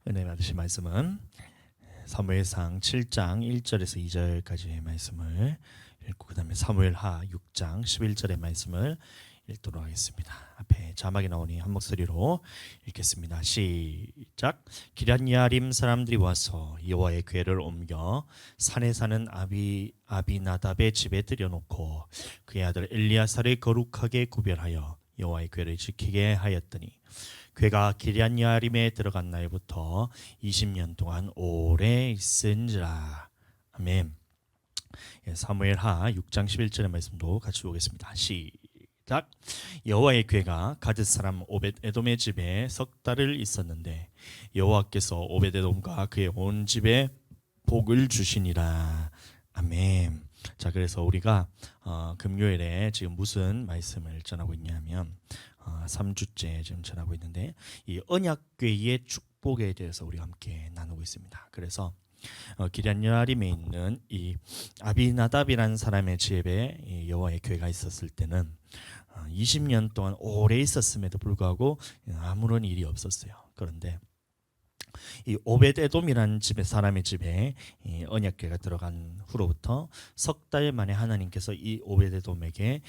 은혜 받으신 말씀은 사무엘상 7장 1절에서 2절까지의 말씀을 읽고 그 다음에 사무엘하 6장 11절의 말씀을 읽도록 하겠습니다. 앞에 자막이 나오니 한 목소리로 읽겠습니다. 시작. 기럇야림 사람들이 와서 여호와의 궤를 옮겨 산에 사는 아비나답의 집에 들여놓고 그의 아들 엘리야사를 거룩하게 구별하여 여호와의 궤를 지키게 하였더니 궤가 기럇야림에 들어간 날부터 20년 동안 오래 있은지라. 아멘. 사무엘하 6장 11절의 말씀도 같이 보겠습니다. 시작. 여호와의 궤가 가드 사람 오벳에돔의 집에 석 달을 있었는데 여호와께서 오벳에돔과 그의 온 집에 복을 주시니라. 아멘. 자, 그래서 우리가 금요일에 지금 무슨 말씀을 전하고 있냐면 3주째 지금 전하고 있는데 이 언약궤의 축복에 대해서 우리가 함께 나누고 있습니다. 그래서 기럇야림에 있는 이 아비나답이라는 사람의 집에 이 여호와의 궤가 있었을 때는 20년 동안 오래 있었음에도 불구하고 아무런 일이 없었어요. 그런데 이 오벳에돔이라는 집의 사람의 집에 이 언약궤가 들어간 후로부터 석 달 만에 하나님께서 이 오벳에돔에게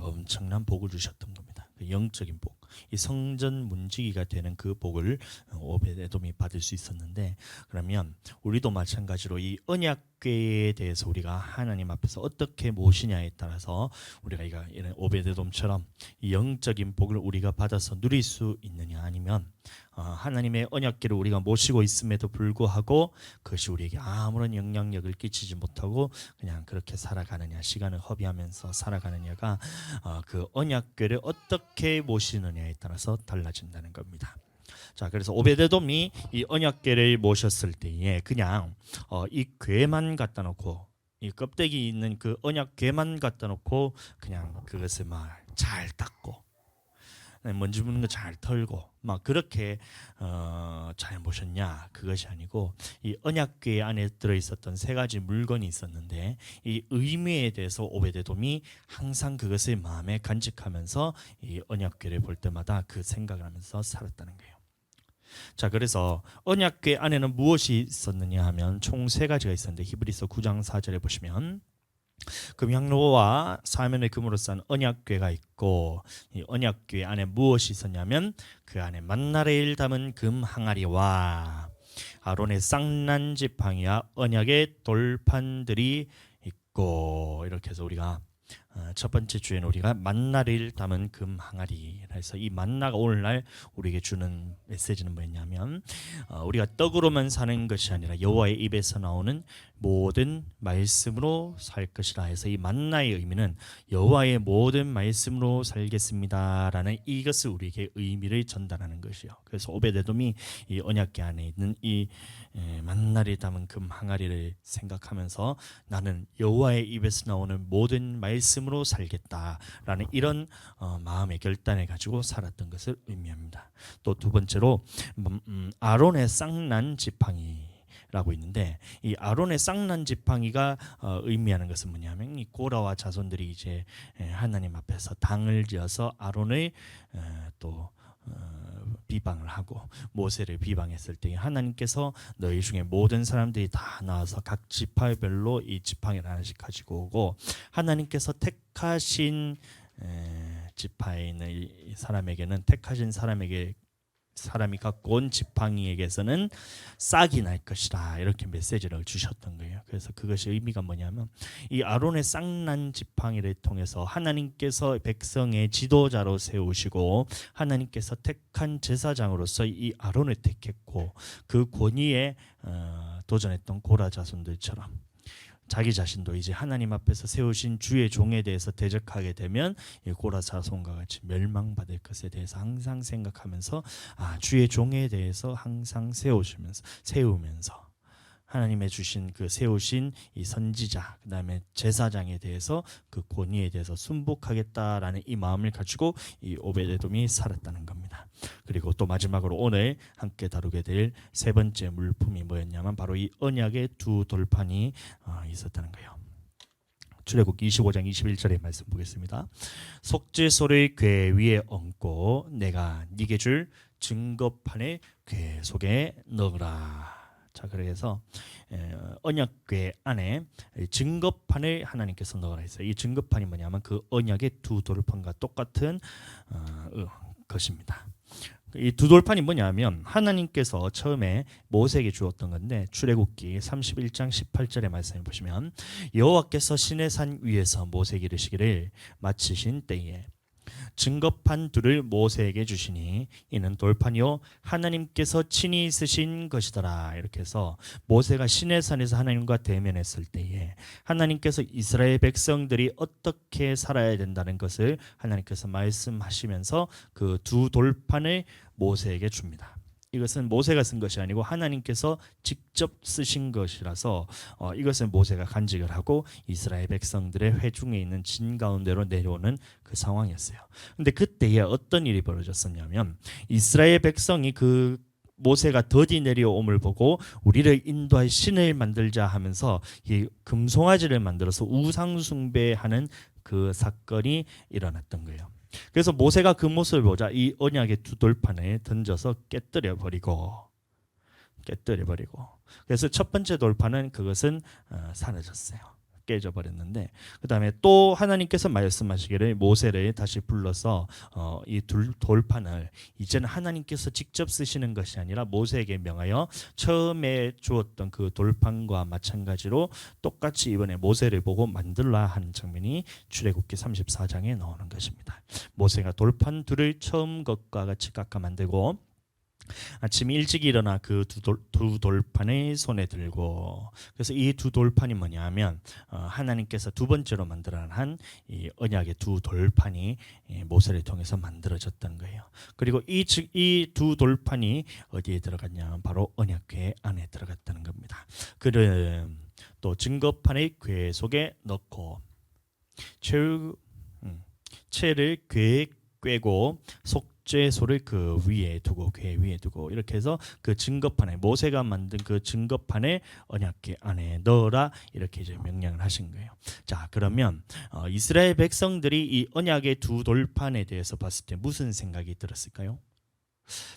엄청난 복을 주셨던 겁니다. 영적인 복, 이 성전 문지기가 되는 그 복을 오벳에돔이 받을 수 있었는데, 그러면 우리도 마찬가지로 이 언약궤에 대해서 우리가 하나님 앞에서 어떻게 모시냐에 따라서 우리가 이런 오벳에돔처럼 이 영적인 복을 우리가 받아서 누릴 수 있느냐, 아니면 하나님의 언약궤를 우리가 모시고 있음에도 불구하고 그것이 우리에게 아무런 영향력을 끼치지 못하고 그냥 그렇게 살아가느냐, 시간을 허비하면서 살아가느냐가 그 언약궤를 어떻게 모시느냐에 따라서 달라진다는 겁니다. 자, 그래서 오벳에돔이 이 언약궤를 모셨을 때에 그냥 이 궤만 갖다 놓고, 이 껍데기 있는 그 언약궤만 갖다 놓고 그냥 그것을 막 잘 닦고 먼지 묻는 거 잘 털고 막 그렇게 잘 모셨냐, 그것이 아니고 이 언약궤 안에 들어있었던 세 가지 물건이 있었는데 이 의미에 대해서 오벳에돔이 항상 그것을 마음에 간직하면서 이 언약궤를 볼 때마다 그 생각을 하면서 살았다는 거예요. 자, 그래서 언약궤 안에는 무엇이 있었느냐 하면 총 세 가지가 있었는데 히브리서 9장 4절에 보시면 금향로와 사면의 금으로 싼 언약궤가 있고, 이 언약궤 안에 무엇이 있었냐면 그 안에 만나를 담은 금 항아리와 아론의 쌍난 지팡이와 언약의 돌판들이 있고, 이렇게 해서 우리가 첫 번째 주에는 우리가 만나를 담은 금 항아리, 그래서 이 만나가 오늘날 우리에게 주는 메시지는 뭐였냐면 우리가 떡으로만 사는 것이 아니라 여호와의 입에서 나오는 모든 말씀으로 살 것이라 해서 이 만나의 의미는 여호와의 모든 말씀으로 살겠습니다라는 이것을 우리에게 의미를 전달하는 것이요. 그래서 오벳에돔이 이 언약궤 안에 있는 이 만나를 담은 금 항아리를 생각하면서 나는 여호와의 입에서 나오는 모든 말씀으로 살겠다라는 이런 마음의 결단을 가지고 살았던 것을 의미합니다. 또 두 번째로 아론의 쌍난 지팡이 라고 있는데, 이 아론의 쌍난 지팡이가 의미하는 것은 뭐냐면 이 고라와 자손들이 이제 하나님 앞에서 당을 지어서 아론을 또 비방을 하고 모세를 비방했을 때 하나님께서 너희 중에 모든 사람들이 다 나와서 각 지파별로 이 지팡이를 하나씩 가지고 오고, 하나님께서 택하신 지파에 있는 이 사람에게는 택하신 사람이 갖고 온 지팡이에게서는 싹이 날 것이다, 이렇게 메시지를 주셨던 거예요. 그래서 그것이 의미가 뭐냐면 이 아론의 쌍난 지팡이를 통해서 하나님께서 백성의 지도자로 세우시고 하나님께서 택한 제사장으로서 이 아론을 택했고, 그 권위에 도전했던 고라 자손들처럼 자기 자신도 이제 하나님 앞에서 세우신 주의 종에 대해서 대적하게 되면 이 고라 자손과 같이 멸망받을 것에 대해서 항상 생각하면서 주의 종에 대해서 항상 세우면서 하나님의 주신 그 세우신 이 선지자, 그 다음에 제사장에 대해서 그 권위에 대해서 순복하겠다라는 이 마음을 가지고 이 오벳에돔이 살았다는 겁니다. 그리고 또 마지막으로 오늘 함께 다루게 될 세 번째 물품이 뭐였냐면 바로 이 언약의 두 돌판이 있었다는 거예요. 출애굽기 25장 21절의 말씀 보겠습니다. 속죄소를 궤 위에 얹고 내가 네게 줄 증거판을 궤 속에 넣으라. 자, 그래서 언약궤 안에 증거판을 하나님께서 넣으라 했어요. 이 증거판이 뭐냐면 그 언약의 두 돌판과 똑같은 것입니다. 이 두 돌판이 뭐냐면 하나님께서 처음에 모세에게 주었던 건데, 출애굽기 31장 18절의 말씀을 보시면 여호와께서 시내산 위에서 모세에게 이르시기를 마치신 때에 증거판 둘을 모세에게 주시니 이는 돌판이요 하나님께서 친히 쓰신 것이더라. 이렇게 해서 모세가 시내산에서 하나님과 대면했을 때에 하나님께서 이스라엘 백성들이 어떻게 살아야 된다는 것을 하나님께서 말씀하시면서 그 두 돌판을 모세에게 줍니다. 이것은 모세가 쓴 것이 아니고 하나님께서 직접 쓰신 것이라서 이것은 모세가 간직을 하고 이스라엘 백성들의 회중에 있는 진 가운데로 내려오는 그 상황이었어요. 근데 그때에 어떤 일이 벌어졌었냐면 이스라엘 백성이 그 모세가 더디 내려옴을 보고 우리를 인도할 신을 만들자 하면서 이 금송아지를 만들어서 우상 숭배하는 그 사건이 일어났던 거예요. 그래서 모세가 그 모습을 보자 이 언약의 두 돌판을 던져서 깨뜨려 버리고 그래서 첫 번째 돌판은 그것은 사라졌어요. 깨져 버렸는데, 그 다음에 또 하나님께서 말씀하시기를 모세를 다시 불러서 이 돌판을 이제는 하나님께서 직접 쓰시는 것이 아니라 모세에게 명하여 처음에 주었던 그 돌판과 마찬가지로 똑같이 이번에 모세를 보고 만들라 하는 장면이 출애굽기 34장에 나오는 것입니다. 모세가 돌판 둘을 처음 것과 같이 깎아 만들고 아침 일찍 일어나 그 두 돌판을 손에 들고, 그래서 이 두 돌판이 뭐냐면 하나님께서 두 번째로 만들어낸 이 언약의 두 돌판이 모세를 통해서 만들어졌던 거예요. 그리고 이 두 돌판이 어디에 들어갔냐? 바로 언약궤 안에 들어갔다는 겁니다. 그는 또 증거판의 궤 속에 넣고 채를 궤에 꿰고 속죄소를 그 위에 두고 궤 위에 두고 이렇게 해서 그 증거판에 모세가 만든 그 증거판에 언약궤 안에 넣어라 이렇게 이제 명령을 하신 거예요. 자, 그러면 이스라엘 백성들이 이 언약의 두 돌판에 대해서 봤을 때 무슨 생각이 들었을까요?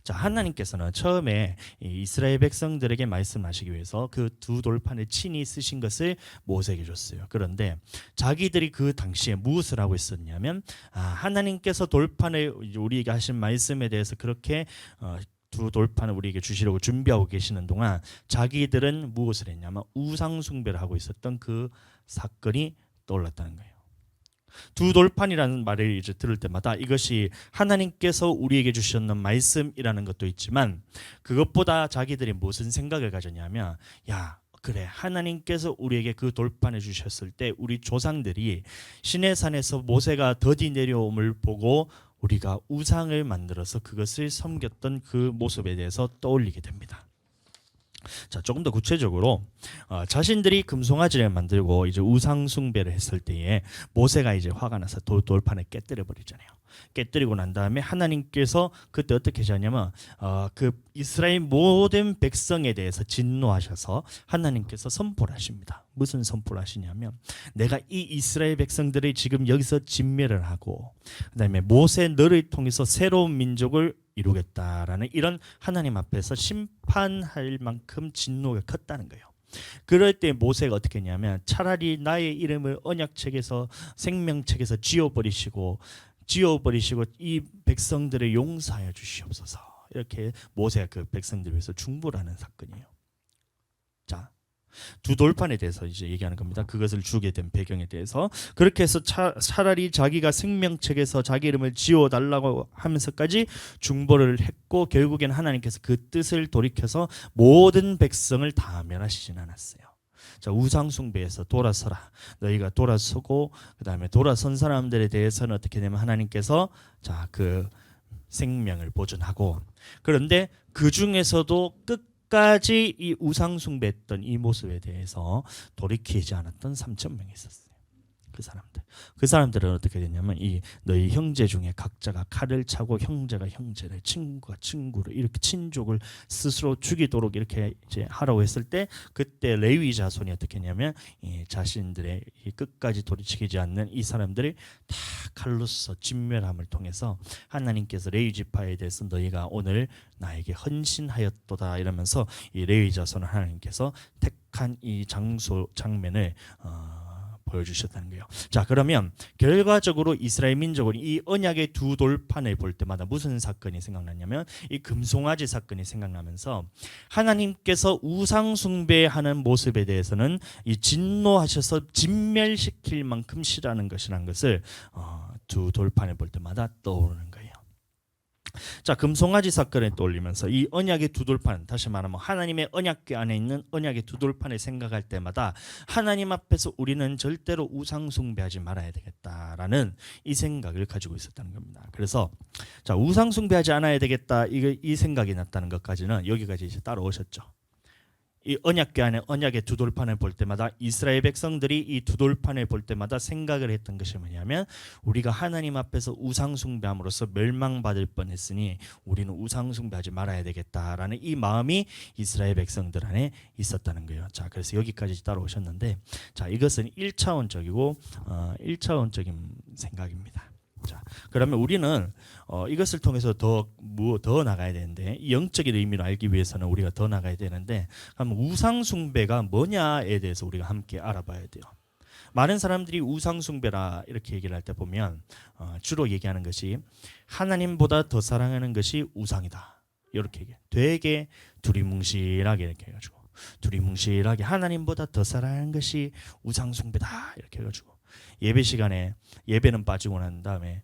자, 하나님께서는 처음에 이스라엘 백성들에게 말씀하시기 위해서 그 두 돌판을 친히 쓰신 것을 모세에게 줬어요. 그런데 자기들이 그 당시에 무엇을 하고 있었냐면 하나님께서 돌판을 우리에게 하신 말씀에 대해서 그렇게 두 돌판을 우리에게 주시려고 준비하고 계시는 동안 자기들은 무엇을 했냐면 우상 숭배를 하고 있었던 그 사건이 떠올랐다는 거예요. 두 돌판이라는 말을 이제 들을 때마다 이것이 하나님께서 우리에게 주셨는 말씀이라는 것도 있지만, 그것보다 자기들이 무슨 생각을 가졌냐면, 야, 그래, 하나님께서 우리에게 그 돌판을 주셨을 때 우리 조상들이 시내산에서 모세가 더디 내려옴을 보고 우리가 우상을 만들어서 그것을 섬겼던 그 모습에 대해서 떠올리게 됩니다. 자, 조금 더 구체적으로 자신들이 금송아지를 만들고 이제 우상 숭배를 했을 때에 모세가 이제 화가 나서 돌판을 깨뜨려 버리잖아요. 깨뜨리고 난 다음에 하나님께서 그때 어떻게 하셨냐면 그 이스라엘 모든 백성에 대해서 진노하셔서 하나님께서 선포를 하십니다. 무슨 선포를 하시냐면, 내가 이 이스라엘 백성들을 지금 여기서 진멸을 하고 그다음에 모세 너를 통해서 새로운 민족을 이루겠다라는 이런 하나님 앞에서 심판할 만큼 진노가 컸다는 거예요. 그럴 때 모세가 어떻게 했냐면 차라리 나의 이름을 언약책에서 생명책에서 지워버리시고 이 백성들을 용서하여 주시옵소서, 이렇게 모세가 그 백성들을 위해서 중보를 하는 사건이에요. 자, 두 돌판에 대해서 이제 얘기하는 겁니다. 그것을 주게 된 배경에 대해서. 그렇게 해서 차라리 자기가 생명책에서 자기 이름을 지워달라고 하면서까지 중보를 했고, 결국에는 하나님께서 그 뜻을 돌이켜서 모든 백성을 다 멸하시진 않았어요. 자, 우상 숭배에서 돌아서라. 너희가 돌아서고 그다음에 돌아선 사람들에 대해서는 어떻게 되면 하나님께서 자, 그 생명을 보존하고, 그런데 그 중에서도 끝까지 이 우상 숭배했던 이 모습에 대해서 돌이키지 않았던 3,000명이 있었어요. 그 사람들은 어떻게 되냐면 이 너희 형제 중에 각자가 칼을 차고 형제가 형제를 친구가 친구를 이렇게 친족을 스스로 죽이도록 이렇게 이제 하라고 했을 때 그때 레위 자손이 어떻게 했냐면 이 자신들의 이 끝까지 돌이키지 않는 이 사람들이 다 칼로서 진멸함을 통해서 하나님께서 레위 지파에 대해서 너희가 오늘 나에게 헌신하였도다 이러면서 이 레위 자손을 하나님께서 택한 이 장면을 보여주셨다는 거예요. 자, 그러면 결과적으로 이스라엘 민족은 이 언약의 두 돌판을 볼 때마다 무슨 사건이 생각나냐면 이 금송아지 사건이 생각나면서 하나님께서 우상 숭배하는 모습에 대해서는 이 진노하셔서 진멸시킬 만큼 싫어하는 것이라는 것을 두 돌판을 볼 때마다 떠오르는 거예요. 자, 금송아지 사건을 떠올리면서 이 언약의 두 돌판, 다시 말하면 하나님의 언약궤 안에 있는 언약의 두 돌판을 생각할 때마다 하나님 앞에서 우리는 절대로 우상 숭배하지 말아야 되겠다라는 이 생각을 가지고 있었다는 겁니다. 그래서 자, 우상 숭배하지 않아야 되겠다 이 생각이 났다는 것까지는 여기까지 이제 따라오셨죠. 이 언약궤 안에 언약의 두 돌판을 볼 때마다 이스라엘 백성들이 이 두 돌판을 볼 때마다 생각을 했던 것이 뭐냐면 우리가 하나님 앞에서 우상 숭배함으로써 멸망받을 뻔했으니 우리는 우상 숭배하지 말아야 되겠다라는 이 마음이 이스라엘 백성들 안에 있었다는 거예요. 자, 그래서 여기까지 따라오셨는데 자, 이것은 1차원적이고 1차원적인 생각입니다. 자, 그러면 우리는 이것을 통해서 더 나가야 되는데 이 영적인 의미를 알기 위해서는 우리가 더 나가야 되는데 그럼 우상 숭배가 뭐냐에 대해서 우리가 함께 알아봐야 돼요. 많은 사람들이 우상 숭배라 이렇게 얘기를 할 때 보면 주로 얘기하는 것이 하나님보다 더 사랑하는 것이 우상이다. 이렇게 얘기해. 되게 두리뭉실하게 이렇게 해가지고 두리뭉실하게 하나님보다 더 사랑하는 것이 우상 숭배다 이렇게 해가지고 예배 시간에 예배는 빠지고 난 다음에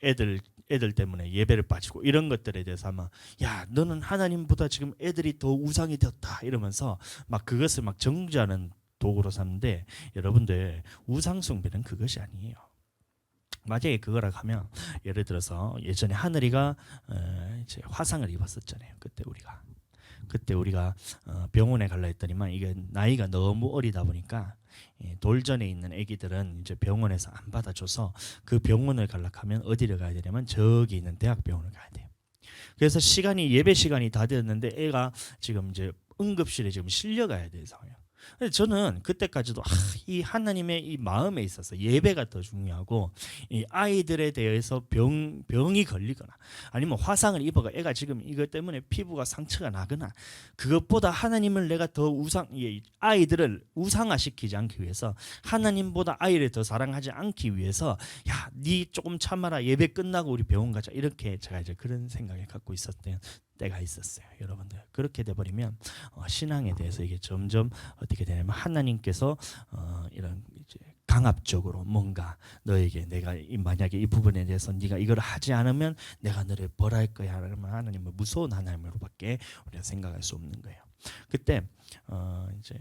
애들 때문에 예배를 빠지고 이런 것들에 대해서 아마 야 너는 하나님보다 지금 애들이 더 우상이 되었다 이러면서 막 그것을 막 정죄하는 도구로 삼는데 여러분들 우상 숭배는 그것이 아니에요. 만약에 그거라 하면 예를 들어서 예전에 하늘이가 이제 화상을 입었었잖아요. 그때 우리가 병원에 갈라 했더니만 이게 나이가 너무 어리다 보니까 돌전에 있는 아기들은 이제 병원에서 안 받아줘서 그 병원을 갈락하면 어디를 가야 되냐면 저기 있는 대학병원을 가야 돼요. 그래서 예배 시간이 다 되었는데 애가 지금 이제 응급실에 지금 실려가야 되는 상황이에요. 저는 그때까지도 이 하나님의 이 마음에 있어서 예배가 더 중요하고 이 아이들에 대해서 병이 걸리거나 아니면 화상을 입어가 애가 지금 이것 때문에 피부가 상처가 나거나 그것보다 하나님을 내가 더 아이들을 우상화시키지 않기 위해서 하나님보다 아이를 더 사랑하지 않기 위해서 야, 네 조금 참아라 예배 끝나고 우리 병원 가자 이렇게 제가 이제 그런 생각을 갖고 있었던 때가 있었어요. 여러분들 그렇게 돼버리면 신앙에 대해서 이게 점점 어떻게 되냐면 하나님께서 이런 이제 강압적으로 뭔가 너에게 내가 만약에 이 부분에 대해서 네가 이걸 하지 않으면 내가 너를 벌할 거야 그러면 하나님은 무서운 하나님으로밖에 우리가 생각할 수 없는 거예요. 그때 이제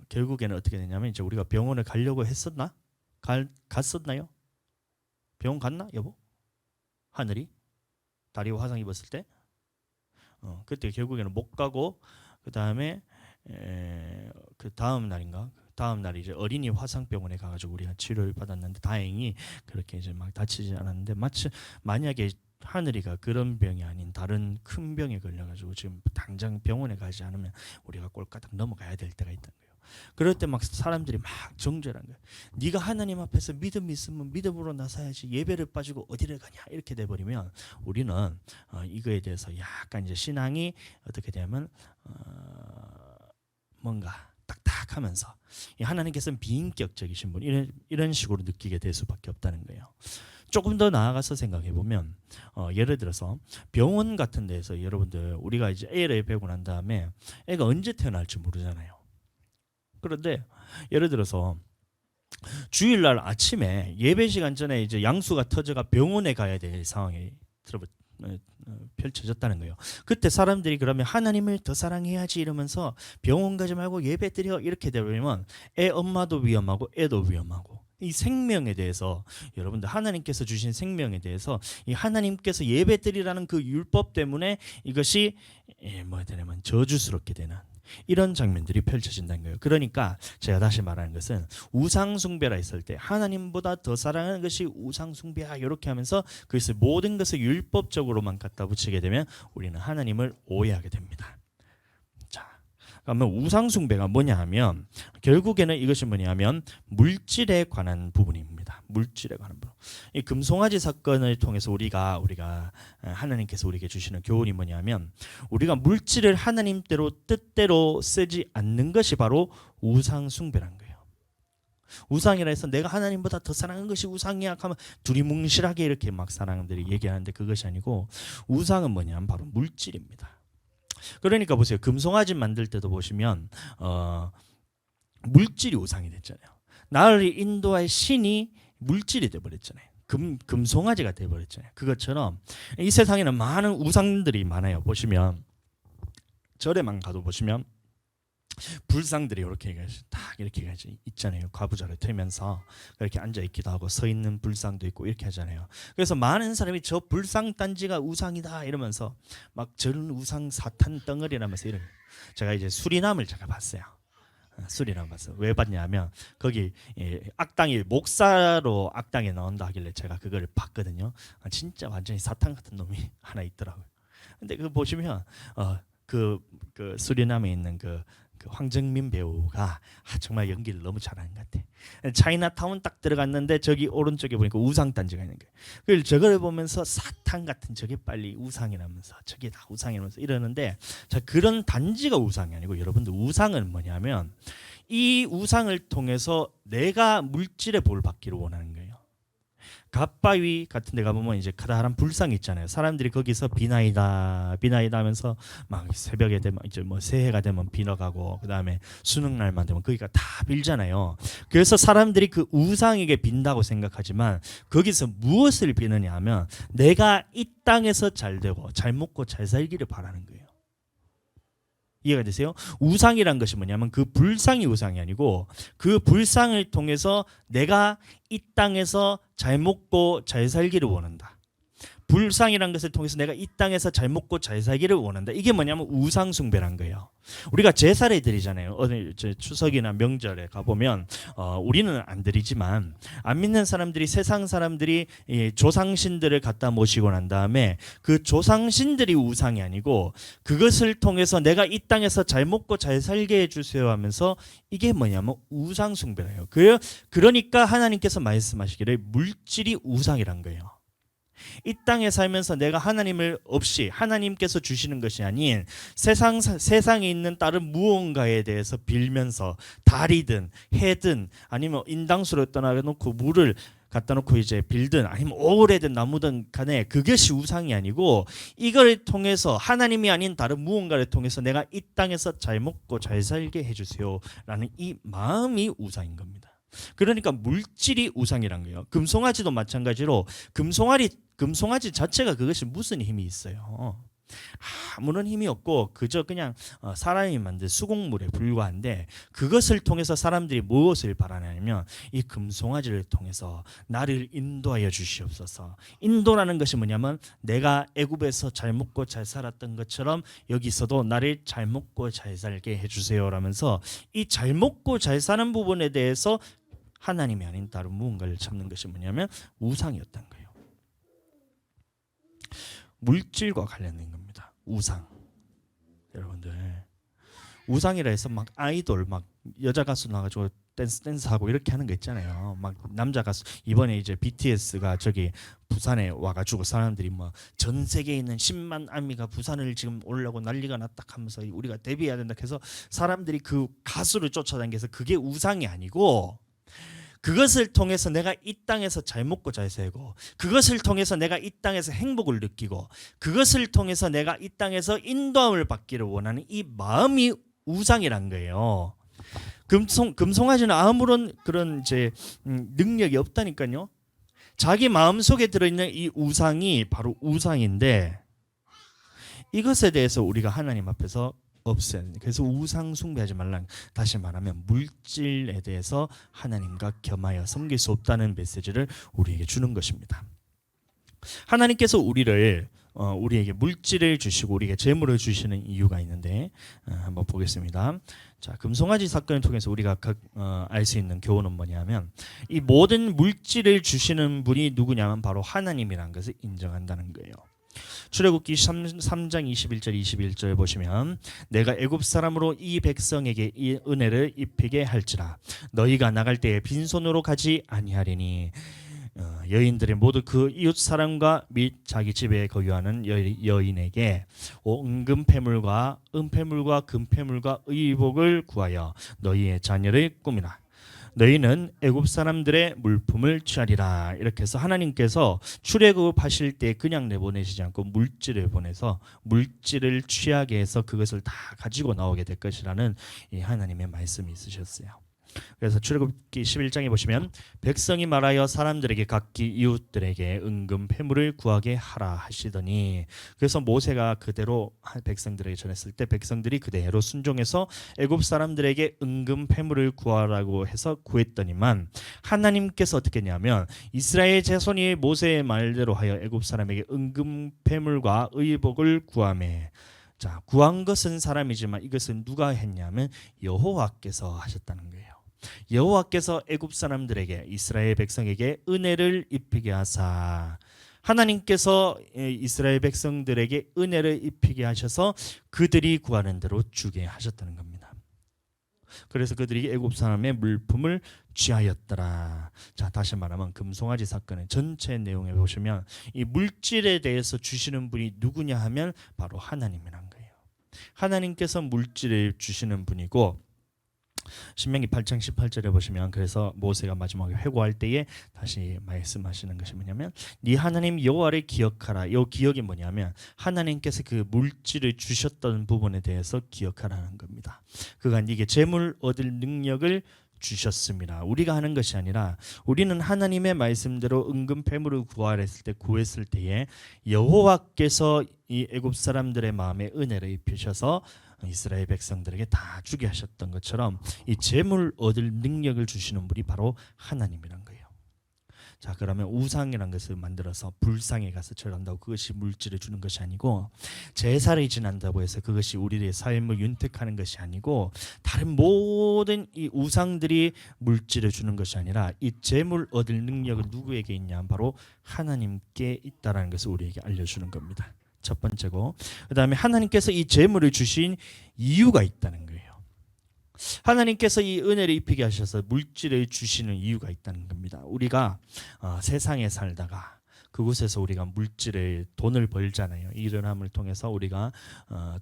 결국에는 어떻게 되냐면 이제 우리가 병원을 가려고 했었나? 갔었나요? 병원 갔나 여보? 하늘이 다리 화상 입었을 때 그때 결국에는 못 가고 그 다음에 그 다음 날이 이제 어린이 화상병원에 가가지고 우리가 치료를 받았는데 다행히 그렇게 이제 막 다치지 않았는데 만약에 하늘이가 그런 병이 아닌 다른 큰 병에 걸려가지고 지금 당장 병원에 가지 않으면 우리가 꼴까닥 넘어가야 될 때가 있던 거예요. 그럴 때 막 사람들이 막 정죄를 한 거예요. 네가 하나님 앞에서 믿음이 있으면 믿음으로 나서야지 예배를 빠지고 어디를 가냐 이렇게 돼버리면 우리는 이거에 대해서 약간 이제 신앙이 어떻게 되면 뭔가 딱딱하면서 하나님께서는 비인격적이신 분 이런 식으로 느끼게 될 수밖에 없다는 거예요. 조금 더 나아가서 생각해 보면 예를 들어서 병원 같은 데서 여러분들 우리가 이제 애를 배고 난 다음에 애가 언제 태어날지 모르잖아요. 그런데 예를 들어서 주일날 아침에 예배 시간 전에 이제 양수가 터져가 병원에 가야 될 상황이 펼쳐졌다는 거예요. 그때 사람들이 그러면 하나님을 더 사랑해야지 이러면서 병원 가지 말고 예배 드려 이렇게 되면 애 엄마도 위험하고 애도 위험하고 이 생명에 대해서 여러분들 하나님께서 주신 생명에 대해서 이 하나님께서 예배 드리라는 그 율법 때문에 이것이 뭐가 되냐면 저주스럽게 되는 이런 장면들이 펼쳐진다는 거예요. 그러니까 제가 다시 말하는 것은 우상 숭배라 했을 때 하나님보다 더 사랑하는 것이 우상 숭배야 이렇게 하면서 그것을 모든 것을 율법적으로만 갖다 붙이게 되면 우리는 하나님을 오해하게 됩니다. 자, 그러면 우상 숭배가 뭐냐 하면 결국에는 이것이 뭐냐 하면 물질에 관한 부분입니다. 물질에 관한 부분. 이 금송아지 사건을 통해서 우리가 하나님께서 우리에게 주시는 교훈이 뭐냐면 우리가 물질을 하나님대로 뜻대로 쓰지 않는 것이 바로 우상 숭배란 거예요. 우상이라 해서 내가 하나님보다 더 사랑하는 것이 우상이야 하면 두리뭉실하게 이렇게 막 사람들이 얘기하는데 그것이 아니고 우상은 뭐냐면 바로 물질입니다. 그러니까 보세요. 금송아지 만들 때도 보시면 물질이 우상이 됐잖아요. 나를 인도할 신이 물질이 돼버렸잖아요. 금송아지가 돼버렸잖아요. 그것처럼 이 세상에는 많은 우상들이 많아요. 보시면 절에만 가도 보시면 불상들이 이렇게 딱 이렇게 있잖아요. 과부자를 틀면서 이렇게 앉아 있기도 하고 서 있는 불상도 있고 이렇게 하잖아요. 그래서 많은 사람이 저 불상 단지가 우상이다 이러면서 막 저런 우상 사탄 덩어리라면서 이런. 제가 이제 수리남을 제가 봤어요. 수리남 봤어요. 왜 봤냐면 거기 악당이 목사로 악당에 나온다 하길래 제가 그거를 봤거든요. 진짜 완전히 사탄 같은 놈이 하나 있더라고요. 근데 그 보시면 그 수리남에 있는 그 황정민 배우가 정말 연기를 너무 잘하는 것 같아. 차이나타운 딱 들어갔는데 저기 오른쪽에 보니까 우상 단지가 있는 거예요. 그걸 저걸 보면서 사탄 같은 저게 빨리 우상이라면서 저게 다 우상이라면서 이러는데 자 그런 단지가 우상이 아니고 여러분들 우상은 뭐냐면 이 우상을 통해서 내가 물질의 복을 받기를 원하는 거예요. 갓바위 같은 데 가보면 이제 커다란 불상이 있잖아요. 사람들이 거기서 비나이다 하면서 막 새벽에 되면 이제 뭐 새해가 되면 비너가고 그다음에 수능날만 되면 거기가 다 빌잖아요. 그래서 사람들이 그 우상에게 빈다고 생각하지만 거기서 무엇을 비느냐 하면 내가 이 땅에서 잘 되고 잘 먹고 잘 살기를 바라는 거예요. 이해가 되세요? 우상이란 것이 뭐냐면 그 불상이 우상이 아니고 그 불상을 통해서 내가 이 땅에서 잘 먹고 잘 살기를 원한다. 불상이란 것을 통해서 내가 이 땅에서 잘 먹고 잘 살기를 원한다. 이게 뭐냐면 우상 숭배란 거예요. 우리가 제사를 드리잖아요. 추석이나 명절에 가보면 우리는 안 드리지만 안 믿는 사람들이 세상 사람들이 조상신들을 갖다 모시고 난 다음에 그 조상신들이 우상이 아니고 그것을 통해서 내가 이 땅에서 잘 먹고 잘 살게 해주세요 하면서 이게 뭐냐면 우상 숭배예요. 그러니까 하나님께서 말씀하시기를 물질이 우상이란 거예요. 이 땅에 살면서 내가 하나님을 없이 하나님께서 주시는 것이 아닌 세상에 있는 다른 무언가에 대해서 빌면서 달이든 해든 아니면 인당수로 떠나놓고 물을 갖다 놓고 이제 빌든 아니면 오래된 나무든 간에 그것이 우상이 아니고 이걸 통해서 하나님이 아닌 다른 무언가를 통해서 내가 이 땅에서 잘 먹고 잘 살게 해주세요 라는 이 마음이 우상인 겁니다. 그러니까 물질이 우상이란 거예요. 금송아지도 마찬가지로 금송아지 자체가 그것이 무슨 힘이 있어요? 아무런 힘이 없고 그저 그냥 사람이 만든 수공물에 불과한데 그것을 통해서 사람들이 무엇을 바라냐면 이 금송아지를 통해서 나를 인도하여 주시옵소서. 인도라는 것이 뭐냐면 내가 애굽에서 잘 먹고 잘 살았던 것처럼 여기서도 나를 잘 먹고 잘 살게 해주세요 라면서 이 잘 먹고 잘 사는 부분에 대해서 하나님이 아닌 다른 무언가를 찾는 것이 뭐냐면 우상이었던 거예요. 물질과 관련된 겁니다. 우상. 여러분들 우상이라 해서 막 아이돌 막 여자 가수 나가지고 댄스하고 이렇게 하는 거 있잖아요. 막 남자 가수 이번에 이제 BTS가 저기 부산에 와가지고 사람들이 뭐 전 세계에 있는 10만 아미가 부산을 지금 오려고 난리가 났다 하면서 우리가 데뷔해야 된다 해서 사람들이 그 가수를 쫓아다니면서 그게 우상이 아니고 그것을 통해서 내가 이 땅에서 잘 먹고 잘 살고 그것을 통해서 내가 이 땅에서 행복을 느끼고 그것을 통해서 내가 이 땅에서 인도함을 받기를 원하는 이 마음이 우상이란 거예요. 금송아지는 아무런 그런 이제 능력이 없다니까요. 자기 마음속에 들어있는 이 우상이 바로 우상인데 이것에 대해서 우리가 하나님 앞에서 없어야 됩니다. 그래서 우상 숭배하지 말라는, 다시 말하면 물질에 대해서 하나님과 겸하여 섬길 수 없다는 메시지를 우리에게 주는 것입니다. 하나님께서 우리를 우리에게 물질을 주시고 우리에게 재물을 주시는 이유가 있는데 한번 보겠습니다. 자, 금송아지 사건을 통해서 우리가 알 수 있는 교훈은 뭐냐면 이 모든 물질을 주시는 분이 누구냐면 바로 하나님이라는 것을 인정한다는 거예요. 출애굽기 3장 21절 보시면 내가 애굽 사람으로 이 백성에게 이 은혜를 입히게 할지라 너희가 나갈 때에 빈손으로 가지 아니하리니 여인들이 모두 그 이웃 사람과 및 자기 집에 거주하는 여인에게 은금패물과 은패물과 금패물과 의복을 구하여 너희의 자녀를 꾸미라. 너희는 애굽 사람들의 물품을 취하리라. 이렇게 해서 하나님께서 출애굽하실 때 그냥 내보내시지 않고 물질을 보내서 물질을 취하게 해서 그것을 다 가지고 나오게 될 것이라는 이 하나님의 말씀이 있으셨어요. 그래서 출애굽기 11장에 보시면 백성이 말하여 사람들에게 각기 이웃들에게 은금 패물을 구하게 하라 하시더니 그래서 모세가 그대로 백성들에게 전했을 때 백성들이 그대로 순종해서 애굽 사람들에게 은금 패물을 구하라고 해서 구했더니만 하나님께서 어떻게 했냐면 이스라엘 자손이 모세의 말대로 하여 애굽 사람에게 은금 패물과 의복을 구하매 자, 구한 것은 사람이지만 이것은 누가 했냐면 여호와께서 하셨다는 거예요. 여호와께서 애굽 사람들에게 이스라엘 백성에게 은혜를 입히게 하사 하나님께서 이스라엘 백성들에게 은혜를 입히게 하셔서 그들이 구하는 대로 주게 하셨다는 겁니다. 그래서 그들이 애굽 사람의 물품을 취하였더라. 자, 다시 말하면 금송아지 사건의 전체 내용에 보시면 이 물질에 대해서 주시는 분이 누구냐 하면 바로 하나님이란 거예요. 하나님께서 물질을 주시는 분이고 신명기 8장 18절에 보시면 그래서 모세가 마지막에 회고할 때에 다시 말씀하시는 것이 뭐냐면 네 하나님 여호와를 기억하라. 이 기억이 뭐냐면 하나님께서 그 물질을 주셨던 부분에 대해서 기억하라는 겁니다. 그가 네게 재물 얻을 능력을 주셨습니다. 우리가 하는 것이 아니라 우리는 하나님의 말씀대로 은금 패물을 구했을 때에 여호와께서 이 애굽 사람들의 마음에 은혜를 입히셔서 이스라엘 백성들에게 다 주게 하셨던 것처럼 이 재물 얻을 능력을 주시는 분이 바로 하나님이란 거예요. 자, 그러면 우상이라는 것을 만들어서 불상에 가서 절한다고 그것이 물질을 주는 것이 아니고 제사를 지낸다고 해서 그것이 우리의 삶을 윤택하는 것이 아니고 다른 모든 이 우상들이 물질을 주는 것이 아니라 이 재물 얻을 능력은 누구에게 있냐 바로 하나님께 있다라는 것을 우리에게 알려주는 겁니다. 첫 번째고 그 다음에 하나님께서 이 재물을 주신 이유가 있다는 거예요. 하나님께서 이 은혜를 입히게 하셔서 물질을 주시는 이유가 있다는 겁니다. 우리가 세상에 살다가 그곳에서 우리가 물질을 돈을 벌잖아요. 일을 통해서 우리가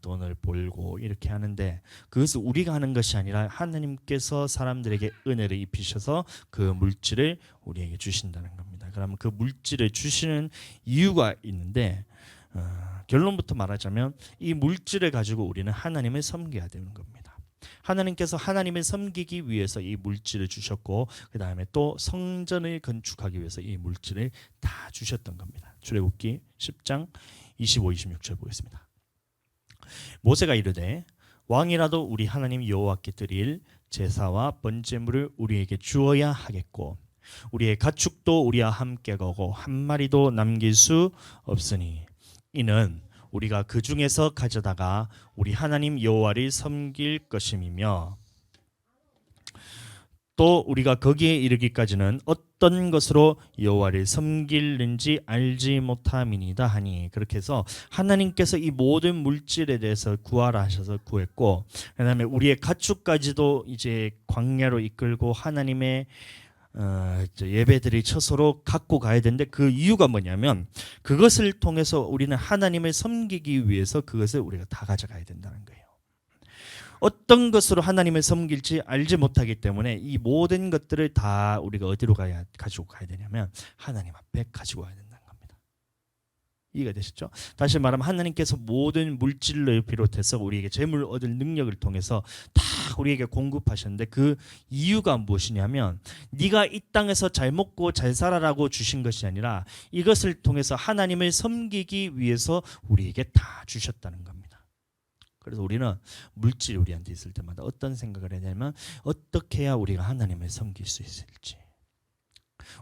돈을 벌고 이렇게 하는데 그것은 우리가 하는 것이 아니라 하나님께서 사람들에게 은혜를 입히셔서 그 물질을 우리에게 주신다는 겁니다. 그러면 그 물질을 주시는 이유가 있는데 결론부터 말하자면 이 물질을 가지고 우리는 하나님을 섬겨야 되는 겁니다. 하나님께서 하나님을 섬기기 위해서 이 물질을 주셨고 그 다음에 또 성전을 건축하기 위해서 이 물질을 다 주셨던 겁니다. 출애굽기 10장 25, 26절 보겠습니다. 모세가 이르되 왕이라도 우리 하나님 여호와께 드릴 제사와 번제물을 우리에게 주어야 하겠고 우리의 가축도 우리와 함께 가고 한 마리도 남길 수 없으니 이는 우리가 그 중에서 가져다가 우리 하나님 여호와를 섬길 것임이며 또 우리가 거기에 이르기까지는 어떤 것으로 여호와를 섬길는지 알지 못함이니이다 하니 그렇게 해서 하나님께서 이 모든 물질에 대해서 구하라 하셔서 구했고 그다음에 우리의 가축까지도 이제 광야로 이끌고 하나님의 예배들이 처소로 갖고 가야 되는데 그 이유가 뭐냐면 그것을 통해서 우리는 하나님을 섬기기 위해서 그것을 우리가 다 가져가야 된다는 거예요. 어떤 것으로 하나님을 섬길지 알지 못하기 때문에 이 모든 것들을 다 우리가 어디로 가지고 가야 되냐면 하나님 앞에 가지고 가야 된다는 겁니다. 이해가 되셨죠? 다시 말하면 하나님께서 모든 물질을 비롯해서 우리에게 재물 얻을 능력을 통해서 다 우리에게 공급하셨는데 그 이유가 무엇이냐면 네가 이 땅에서 잘 먹고 잘 살아라고 주신 것이 아니라 이것을 통해서 하나님을 섬기기 위해서 우리에게 다 주셨다는 겁니다. 그래서 우리는 물질이 우리한테 있을 때마다 어떤 생각을 해야 되냐면 어떻게 해야 우리가 하나님을 섬길 수 있을지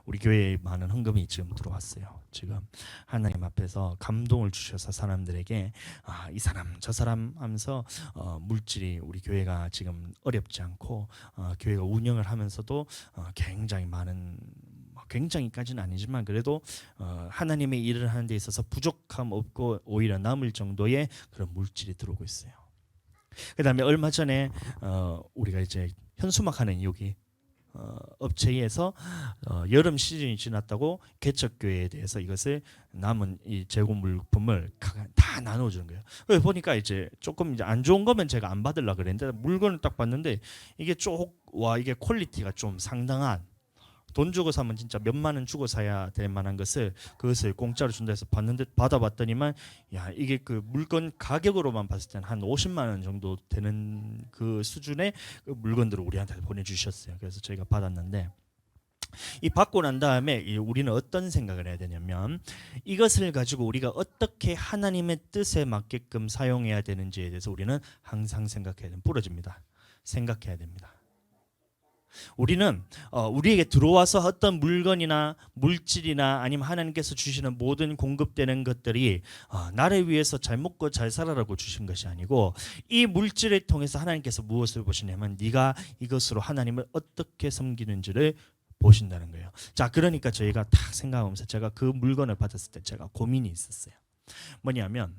우리 교회에 많은 헌금이 지금 들어왔어요. 지금 하나님 앞에서 감동을 주셔서 사람들에게 이 사람 저 사람 하면서 물질이 우리 교회가 지금 어렵지 않고 교회가 운영을 하면서도 굉장히 많은, 굉장히까지는 아니지만 그래도 하나님의 일을 하는 데 있어서 부족함 없고 오히려 남을 정도의 그런 물질이 들어오고 있어요. 그다음에 얼마 전에 우리가 이제 현수막하는 여기 업체에서 여름 시즌이 지났다고 개척교회에 대해서 이것을 남은 이 재고 물품을 다 나눠주는 거예요. 그래서 보니까 이제 조금 이제 안 좋은 거면 제가 안 받으려고 그랬는데 물건을 딱 봤는데 이게 이게 퀄리티가 좀 상당한, 돈 주고 사면 진짜 몇만 원 주고 사야 될 만한 그것을 공짜로 준다 해서 받아봤더니만 이게 그 물건 가격으로만 봤을 때는 한 50만 원 정도 되는 그 수준의 그 물건들을 우리한테 보내주셨어요. 그래서 저희가 받았는데, 이 받고 난 다음에 우리는 어떤 생각을 해야 되냐면 이것을 가지고 우리가 어떻게 하나님의 뜻에 맞게끔 사용해야 되는지에 대해서 우리는 항상 생각해야 됩니다. 우리는 우리에게 들어와서 어떤 물건이나 물질이나 아니면 하나님께서 주시는 모든 공급되는 것들이 나를 위해서 잘 먹고 잘 살아라고 주신 것이 아니고, 이 물질을 통해서 하나님께서 무엇을 보시냐면 네가 이것으로 하나님을 어떻게 섬기는지를 보신다는 거예요. 자, 그러니까 저희가 딱 생각하면서 제가 그 물건을 받았을 때 제가 고민이 있었어요. 뭐냐면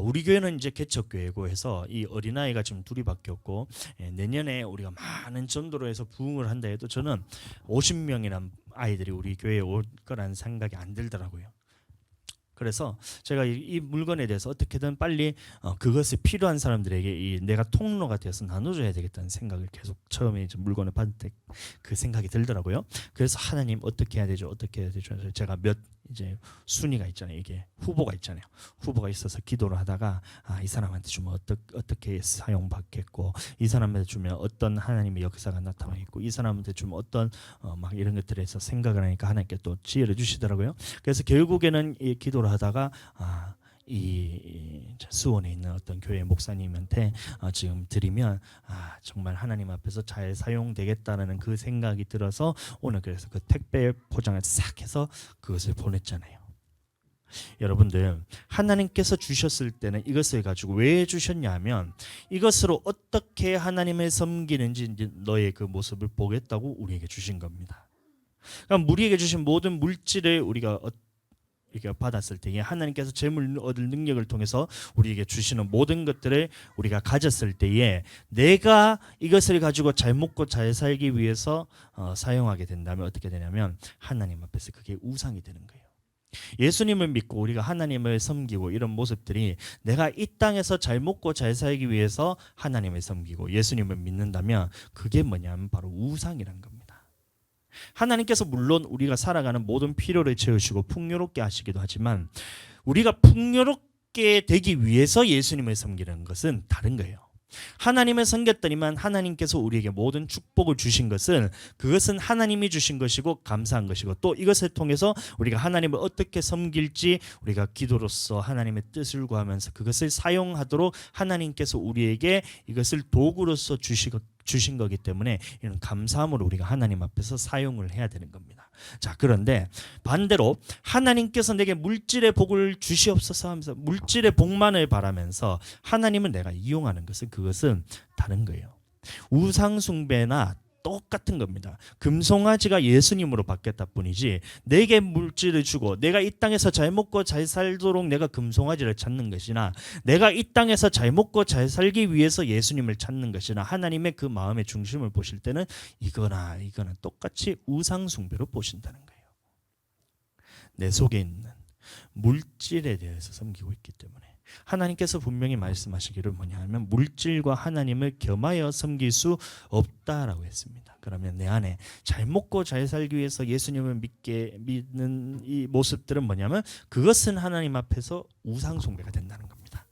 우리 교회는 이제 개척교회고 해서 이 어린아이가 지금 둘이밖에 없고, 내년에 우리가 많은 전도로 해서 부흥을 한다 해도 저는 50명이란 아이들이 우리 교회에 올 거라는 생각이 안 들더라고요. 그래서 제가 이 물건에 대해서 어떻게든 빨리 그것이 필요한 사람들에게 내가 통로가 되어서 나눠줘야 되겠다는 생각을 계속 처음에 이제 물건을 받을 때 그 생각이 들더라고요. 그래서 하나님 어떻게 해야 되죠? 제가 이제 순위가 있잖아요. 이게 후보가 있잖아요. 후보가 있어서 기도를 하다가 이 사람한테 주면 어떻게 사용받겠고, 이 사람한테 주면 어떤 하나님의 역사가 나타나겠고, 이 사람한테 주면 어떤 막 이런 것들에서 생각을 하니까 하나님께 또 지혜를 주시더라고요. 그래서 결국에는 이 기도를 하다가 이 수원에 있는 어떤 교회 목사님한테 지금 드리면 정말 하나님 앞에서 잘 사용되겠다라는 그 생각이 들어서 오늘 그래서 그 택배 포장을 싹 해서 그것을 보냈잖아요. 여러분들, 하나님께서 주셨을 때는 이것을 가지고 왜 주셨냐면 이것으로 어떻게 하나님을 섬기는지 너의 그 모습을 보겠다고 우리에게 주신 겁니다. 그럼 우리에게 주신 모든 물질을 우리가 받았을 때에 하나님께서 재물 얻을 능력을 통해서 우리에게 주시는 모든 것들을 우리가 가졌을 때에 내가 이것을 가지고 잘 먹고 잘 살기 위해서 사용하게 된다면 어떻게 되냐면 하나님 앞에서 그게 우상이 되는 거예요. 예수님을 믿고 우리가 하나님을 섬기고 이런 모습들이 내가 이 땅에서 잘 먹고 잘 살기 위해서 하나님을 섬기고 예수님을 믿는다면 그게 뭐냐면 바로 우상이란 겁니다. 하나님께서 물론 우리가 살아가는 모든 필요를 채우시고 풍요롭게 하시기도 하지만 우리가 풍요롭게 되기 위해서 예수님을 섬기는 것은 다른 거예요. 하나님을 섬겼더니만 하나님께서 우리에게 모든 축복을 주신 것은 그것은 하나님이 주신 것이고 감사한 것이고, 또 이것을 통해서 우리가 하나님을 어떻게 섬길지 우리가 기도로서 하나님의 뜻을 구하면서 그것을 사용하도록 하나님께서 우리에게 이것을 도구로서 주신 거기 때문에 이런 감사함으로 우리가 하나님 앞에서 사용을 해야 되는 겁니다. 자, 그런데 반대로 하나님께서 내게 물질의 복을 주시옵소서 하면서 물질의 복만을 바라면서 하나님을 내가 이용하는 그것은 다른 거예요. 우상 숭배나 똑같은 겁니다. 금송아지가 예수님으로 바뀌었다 뿐이지 내게 물질을 주고 내가 이 땅에서 잘 먹고 잘 살도록 내가 금송아지를 찾는 것이나 내가 이 땅에서 잘 먹고 잘 살기 위해서 예수님을 찾는 것이나 하나님의 그 마음의 중심을 보실 때는 이거나 똑같이 우상 숭배로 보신다는 거예요. 내 속에 있는 물질에 대해서 섬기고 있기 때문에 하나님께서 분명히 말씀하시기를 뭐냐면 물질과 하나님을 겸하여 섬길 수 없다라고 했습니다. 그러면 내 안에 잘 먹고 잘 살기 위해서 예수님을 믿는 이 모습들은 뭐냐면 그것은 하나님 앞에서 우상 숭배가 된다는 겁니다.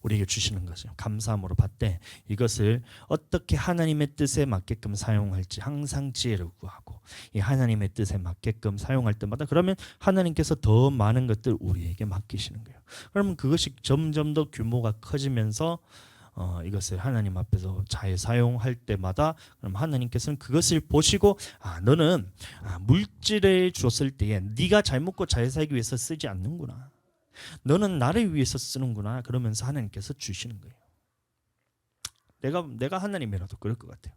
우리에게 주시는 것을 감사함으로 받되 이것을 어떻게 하나님의 뜻에 맞게끔 사용할지 항상 지혜를 구하고 이 하나님의 뜻에 맞게끔 사용할 때마다 그러면 하나님께서 더 많은 것들 우리에게 맡기시는 거예요. 그러면 그것이 점점 더 규모가 커지면서 이것을 하나님 앞에서 잘 사용할 때마다 그럼 하나님께서는 그것을 보시고 너는 물질을 줬을 때에 네가 잘 먹고 잘 살기 위해서 쓰지 않는구나. 너는 나를 위해서 쓰는구나. 그러면서 하나님께서 주시는 거예요. 내가 하나님이라도 그럴 것 같아요.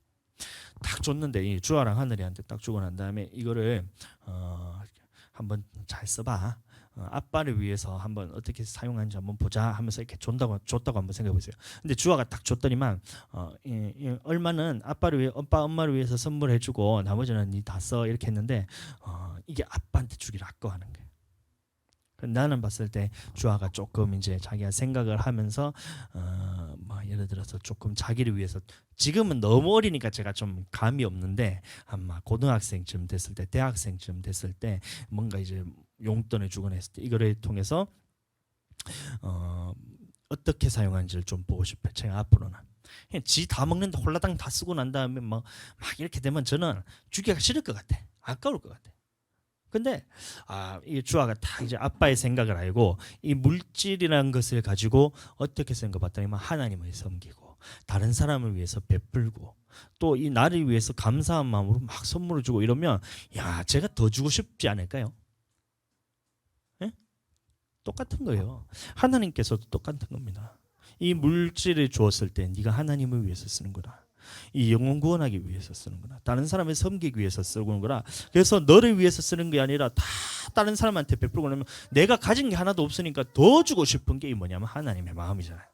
딱 줬는데 이 주아랑 하늘이한테 딱 주고 난 다음에 이거를 한번 잘 써봐. 아빠를 위해서 한번 어떻게 사용하는지 한번 보자 하면서 이렇게 줬다고 한번 생각해 보세요. 근데 주아가 딱 줬더니만 얼마는 아빠를 위해 엄마를 위해서 선물해주고 나머지는 니 다 써 이렇게 했는데 이게 아빠한테 주기를 아까워하는 거예요. 나는 봤을 때 주아가 조금 이제 자기가 생각을 하면서 뭐 예를 들어서 조금 자기를 위해서 지금은 너무 어리니까 제가 좀 감이 없는데 아마 고등학생쯤 됐을 때 대학생쯤 됐을 때 뭔가 이제 용돈을 주거나 했을 때 이거를 통해서 어떻게 사용하는지를 좀 보고 싶어요. 제가 앞으로는 지 다 먹는데 홀라당 다 쓰고 난 다음에 막 이렇게 되면 저는 주기가 싫을 것 같아. 아까울 것 같아. 근데 이 주아가 다 이제 아빠의 생각을 알고 이 물질이라는 것을 가지고 어떻게 쓰는 거 봤더니 하나님을 섬기고 다른 사람을 위해서 베풀고 또 이 나를 위해서 감사한 마음으로 막 선물을 주고 이러면 제가 더 주고 싶지 않을까요? 예? 똑같은 거예요. 하나님께서도 똑같은 겁니다. 이 물질을 주었을 때 네가 하나님을 위해서 쓰는 거다. 이 영혼 구원하기 위해서 쓰는구나. 다른 사람을 섬기기 위해서 쓰는구나. 그래서 너를 위해서 쓰는 게 아니라 다 다른 사람한테 베풀고 나면 내가 가진 게 하나도 없으니까 더 주고 싶은 게 뭐냐면 하나님의 마음이잖아요.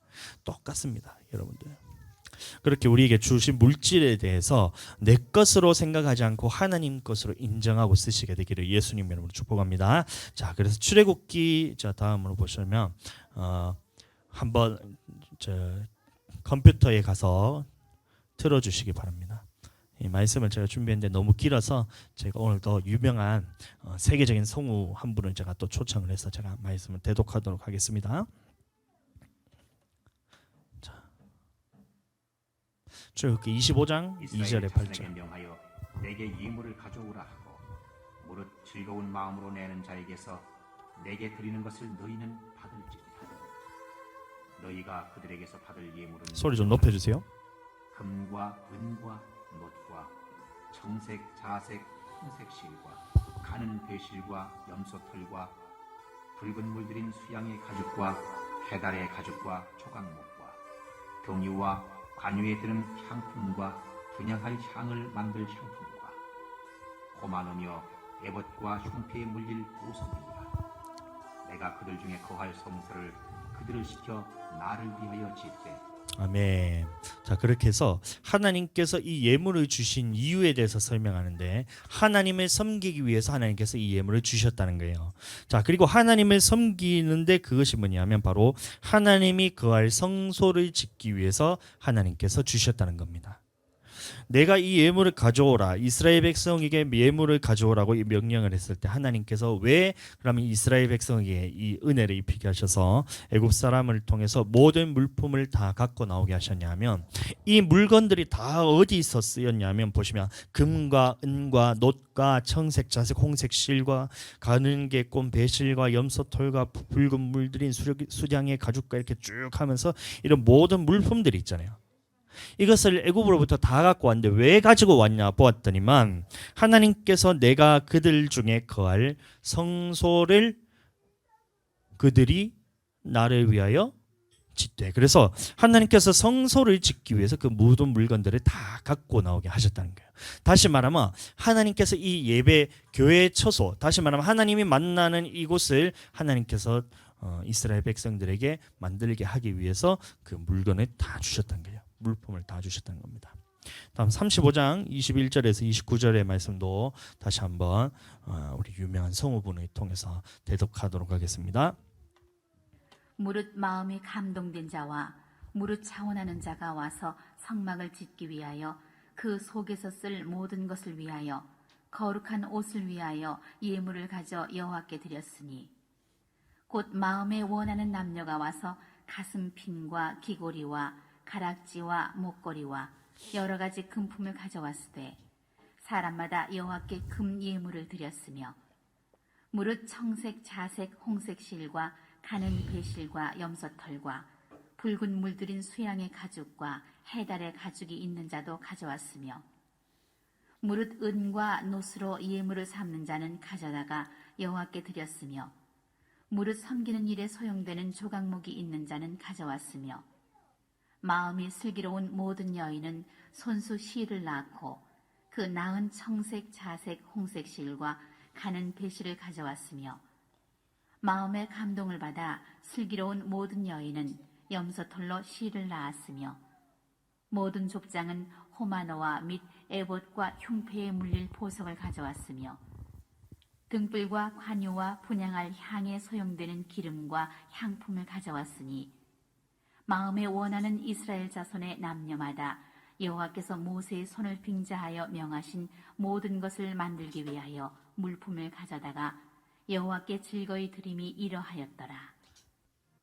똑같습니다, 여러분들. 그렇게 우리에게 주신 물질에 대해서 내 것으로 생각하지 않고 하나님 것으로 인정하고 쓰시게 되기를 예수님 이름으로 축복합니다. 자, 그래서 출애굽기 다음으로 보시면 한번 컴퓨터에 가서 틀어주시기 바랍니다. 이 말씀을 제가 준비했는데 너무 길어서 제가 오늘 더 유명한 세계적인 성우 한 분을 제가 또 초청을 해서 제가 말씀을 대독하도록 하겠습니다. 자, 출애굽기 25장 2절에 8절. 명하여 내게 예물을 가져오라 하고 무릇 즐거운 마음으로 내는 자에게서 내게 드리는 것을 너희는 받을지니라. 너희가 그들에게서 받을 예물은 소리 좀 높여주세요. 금과 은과 놋과 청색, 자색, 홍색 실과 가는 배실과 염소털과 붉은 물들인 수양의 가죽과 해달의 가죽과 초각목과 경유와 관유에 드는 향품과 분향할 향을 만들 향품과 고만으며 에봇과 흉패에 물릴 보석이니라. 내가 그들 중에 거할 성소를 그들을 시켜 나를 위하여 짓되. 아멘. 자, 그렇게 해서 하나님께서 이 예물을 주신 이유에 대해서 설명하는데 하나님을 섬기기 위해서 하나님께서 이 예물을 주셨다는 거예요. 자, 그리고 하나님을 섬기는데 그것이 뭐냐면 바로 하나님이 거할 성소를 짓기 위해서 하나님께서 주셨다는 겁니다. 내가 이 예물을 가져오라. 이스라엘 백성에게 예물을 가져오라고 이 명령을 했을 때 하나님께서 왜 그러면 이스라엘 백성에게 이 은혜를 입히게 하셔서 애굽 사람을 통해서 모든 물품을 다 갖고 나오게 하셨냐면 이 물건들이 다 어디서 쓰였냐면 보시면 금과 은과 놋과 청색, 자색, 홍색 실과 가는 개꽃 배실과 염소털과 붉은 물들인 수량의 가죽과 이렇게 쭉 하면서 이런 모든 물품들이 있잖아요. 이것을 애굽으로부터 다 갖고 왔는데 왜 가지고 왔냐 보았더니만 하나님께서 내가 그들 중에 거할 성소를 그들이 나를 위하여 짓되. 그래서 하나님께서 성소를 짓기 위해서 그 모든 물건들을 다 갖고 나오게 하셨다는 거예요. 다시 말하면 하나님께서 이 예배 교회의 처소, 다시 말하면 하나님이 만나는 이곳을 하나님께서 이스라엘 백성들에게 만들게 하기 위해서 그 물건을 다 주셨다는 거예요. 물품을 다 주셨다는 겁니다. 다음 35장 21절에서 29절의 말씀도 다시 한번 우리 유명한 성우분을 통해서 대독하도록 하겠습니다. 무릇 마음이 감동된 자와 무릇 차원하는 자가 와서 성막을 짓기 위하여 그 속에서 쓸 모든 것을 위하여 거룩한 옷을 위하여 예물을 가져 여호와께 드렸으니 곧 마음에 원하는 남녀가 와서 가슴핀과 귀고리와 가락지와 목걸이와 여러 가지 금품을 가져왔으되 사람마다 여호와께 금 예물을 드렸으며 무릇 청색, 자색, 홍색 실과 가는 배실과 염소털과 붉은 물들인 수양의 가죽과 해달의 가죽이 있는 자도 가져왔으며 무릇 은과 노수로 예물을 삼는 자는 가져다가 여호와께 드렸으며 무릇 섬기는 일에 소용되는 조각목이 있는 자는 가져왔으며 마음이 슬기로운 모든 여인은 손수 실을 낳고 그 낳은 청색, 자색, 홍색 실과 가는 배실을 가져왔으며 마음의 감동을 받아 슬기로운 모든 여인은 염소털로 실을 낳았으며 모든 족장은 호마노와 및 에봇과 흉패에 물릴 보석을 가져왔으며 등불과 관유와 분향할 향에 소용되는 기름과 향품을 가져왔으니 마음에 원하는 이스라엘 자손의 남녀마다 여호와께서 모세의 손을 빙자하여 명하신 모든 것을 만들기 위하여 물품을 가져다가 여호와께 즐거이 드림이 이러하였더라.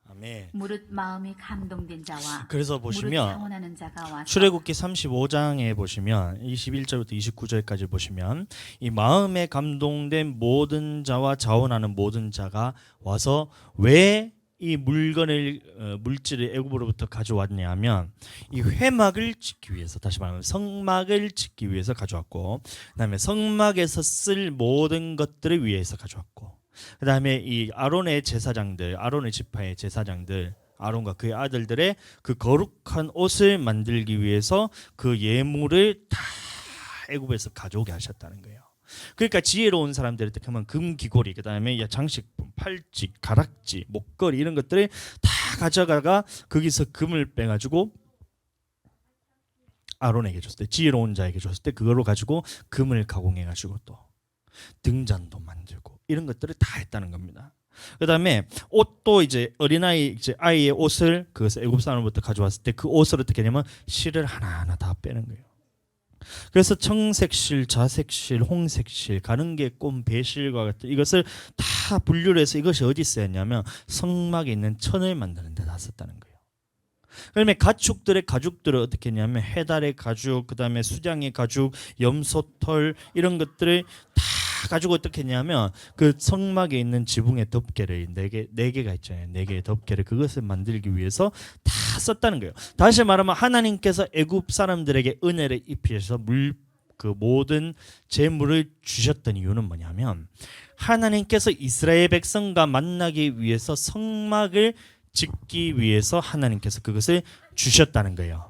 아멘. 무릇 마음이 감동된 자와 그래서 무릇 보시면 차원하는 자가 와서 출애굽기 35장에 보시면 21절부터 29절까지 보시면 이 마음에 감동된 모든 자와 자원하는 모든 자가 와서 왜 이 물질을 애굽으로부터 가져왔냐면 이 회막을 짓기 위해서, 다시 말하면 성막을 짓기 위해서 가져왔고, 그다음에 성막에서 쓸 모든 것들을 위해서 가져왔고, 그다음에 이 아론의 제사장들, 아론의 지파의 제사장들, 아론과 그의 아들들의 그 거룩한 옷을 만들기 위해서 그 예물을 다 애굽에서 가져오게 하셨다는 거예요. 그러니까 지혜로운 사람들이 어떻게 하면 금 귀고리, 그다음에 장식품, 팔찌, 가락지, 목걸이 이런 것들을 다 가져가가 거기서 금을 빼가지고 아론에게 줬을 때, 지혜로운 자에게 줬을 때 그걸로 가지고 금을 가공해가지고 또 등잔도 만들고 이런 것들을 다 했다는 겁니다. 그다음에 옷도 이제 어린아이 이제 아이의 옷을 그것을 애굽 사람으로부터 가져왔을 때 그 옷을 어떻게 하냐면 실을 하나하나 다 빼는 거예요. 그래서 청색실, 자색실, 홍색실, 가는개꼼, 배실과 같은 이것을 다 분류를 해서 이것이 어디 쓰였냐면 성막에 있는 천을 만드는 데 다 썼다는 거예요. 그다음에 가축들의 가죽들을 어떻게 했냐면 해달의 가죽, 그다음에 수장의 가죽, 염소털 이런 것들을 다 가지고 어떻게 했냐면 그 성막에 있는 지붕의 덮개를 네 개가 있잖아요. 네 개의 덮개를 그것을 만들기 위해서 다 썼다는 거예요. 다시 말하면 하나님께서 애굽 사람들에게 은혜를 입히셔서 그 모든 재물을 주셨던 이유는 뭐냐면 하나님께서 이스라엘 백성과 만나기 위해서 성막을 짓기 위해서 하나님께서 그것을 주셨다는 거예요.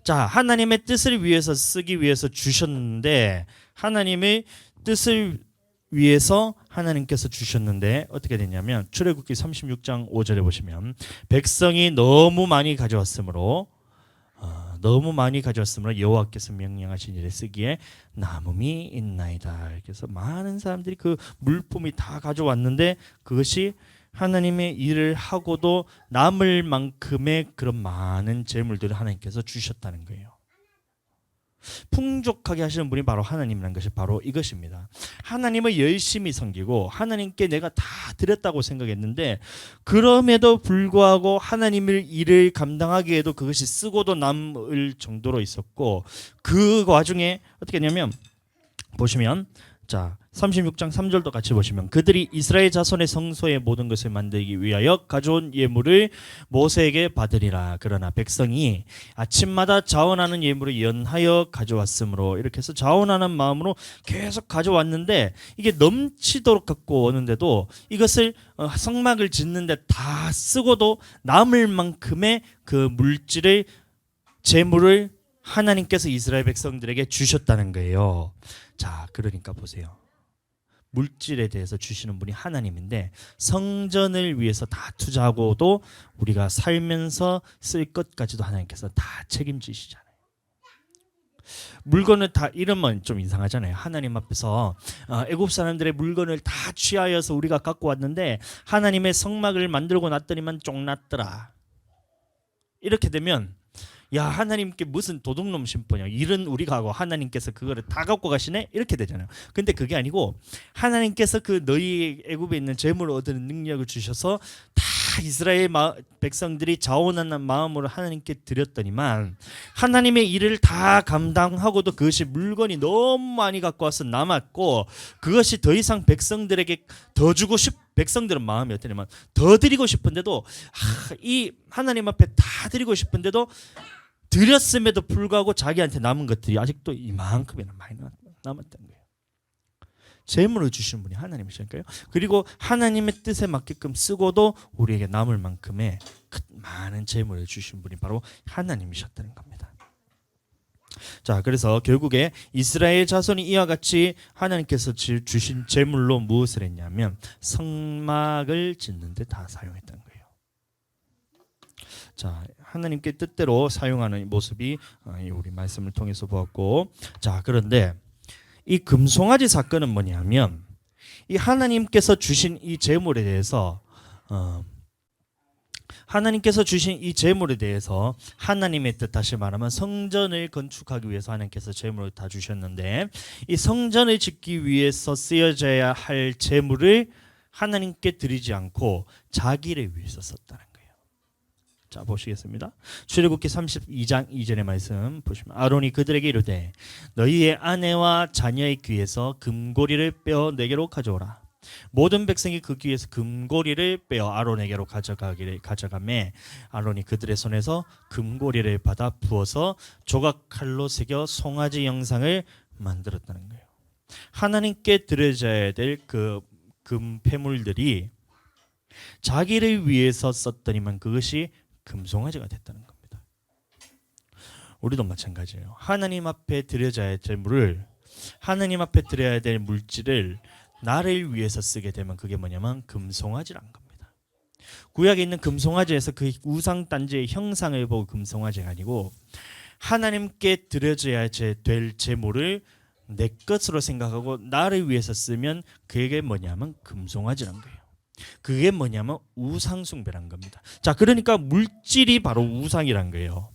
자, 하나님의 뜻을 위해서 쓰기 위해서 주셨는데 하나님의 뜻을 위해서 하나님께서 주셨는데 어떻게 됐냐면 출애굽기 36장 5절에 보시면 백성이 너무 많이 가져왔으므로 여호와께서 명령하신 일에 쓰기에 남음이 있나이다. 그래서 많은 사람들이 그 물품이 다 가져왔는데 그것이 하나님의 일을 하고도 남을 만큼의 그런 많은 재물들을 하나님께서 주셨다는 거예요. 풍족하게 하시는 분이 바로 하나님이라는 것이 바로 이것입니다. 하나님을 열심히 섬기고 하나님께 내가 다 드렸다고 생각했는데 그럼에도 불구하고 하나님의 일을 감당하기에도 그것이 쓰고도 남을 정도로 있었고 그 와중에 어떻게 했냐면 보시면 자 36장 3절도 같이 보시면 그들이 이스라엘 자손의 성소의 모든 것을 만들기 위하여 가져온 예물을 모세에게 받으리라. 그러나 백성이 아침마다 자원하는 예물을 연하여 가져왔으므로 이렇게 해서 자원하는 마음으로 계속 가져왔는데 이게 넘치도록 갖고 오는데도 이것을 성막을 짓는데 다 쓰고도 남을 만큼의 그 물질을 재물을 하나님께서 이스라엘 백성들에게 주셨다는 거예요. 자, 그러니까 보세요. 물질에 대해서 주시는 분이 하나님인데 성전을 위해서 다 투자하고도 우리가 살면서 쓸 것까지도 하나님께서 다 책임지시잖아요. 물건을 다 이러면 좀 이상하잖아요. 하나님 앞에서 애굽 사람들의 물건을 다 취하여서 우리가 갖고 왔는데 하나님의 성막을 만들고 났더니만 쫑났더라. 이렇게 되면 야 하나님께 무슨 도둑놈 심보냐, 일은 우리가 하고 하나님께서 그거를 다 갖고 가시네, 이렇게 되잖아요. 근데 그게 아니고 하나님께서 그 너희 애굽에 있는 재물을 얻는 능력을 주셔서 다 이스라엘 백성들이 자원하는 마음으로 하나님께 드렸더니만 하나님의 일을 다 감당하고도 그것이 물건이 너무 많이 갖고 와서 남았고 그것이 더 이상 백성들에게 더 주고 싶 백성들은 마음이 어떠냐면 더 드리고 싶은데도 이 하나님 앞에 다 드리고 싶은데도 드렸음에도 불구하고 자기한테 남은 것들이 아직도 이만큼이나 많이 남았던 거예요. 재물을 주시는 분이 하나님이시니까요. 그리고 하나님의 뜻에 맞게끔 쓰고도 우리에게 남을 만큼의 많은 재물을 주신 분이 바로 하나님이셨다는 겁니다. 자, 그래서 결국에 이스라엘 자손이 이와 같이 하나님께서 주신 재물로 무엇을 했냐면 성막을 짓는 데 다 사용했던 거예요. 자, 하나님께 뜻대로 사용하는 모습이 우리 말씀을 통해서 보았고, 자, 그런데 이 금송아지 사건은 뭐냐면 이 하나님께서 주신 이 재물에 대해서 하나님의 뜻, 다시 말하면 성전을 건축하기 위해서 하나님께서 재물을 다 주셨는데 이 성전을 짓기 위해서 쓰여져야 할 재물을 하나님께 드리지 않고 자기를 위해서 썼다는 거예요. 자, 보시겠습니다. 출애굽기 32장 2절의 말씀 보시면 아론이 그들에게 이르되 너희의 아내와 자녀의 귀에서 금고리를 빼어 내게로 가져오라. 모든 백성이 그 귀에서 금고리를 빼어 아론에게로 가져가매 아론이 그들의 손에서 금고리를 받아 부어서 조각칼로 새겨 송아지 형상을 만들었다는 거예요. 하나님께 드려져야 될 그 금폐물들이 자기를 위해서 썼더니만 그것이 금송아지가 됐다는 겁니다. 우리도 마찬가지예요. 하나님 앞에 드려져야 할 재물을, 하나님 앞에 드려야 될 물질을 나를 위해서 쓰게 되면 그게 뭐냐면 금송아지란 겁니다. 구약에 있는 금송아지에서 그 우상 단지의 형상을 보고 금송아지가 아니고 하나님께 드려져야 될 재물을 내 것으로 생각하고 나를 위해서 쓰면 그게 뭐냐면 금송아지란 거예요. 그게 뭐냐면 우상숭배란 겁니다. 자, 그러니까 물질이 바로 우상이란 거예요.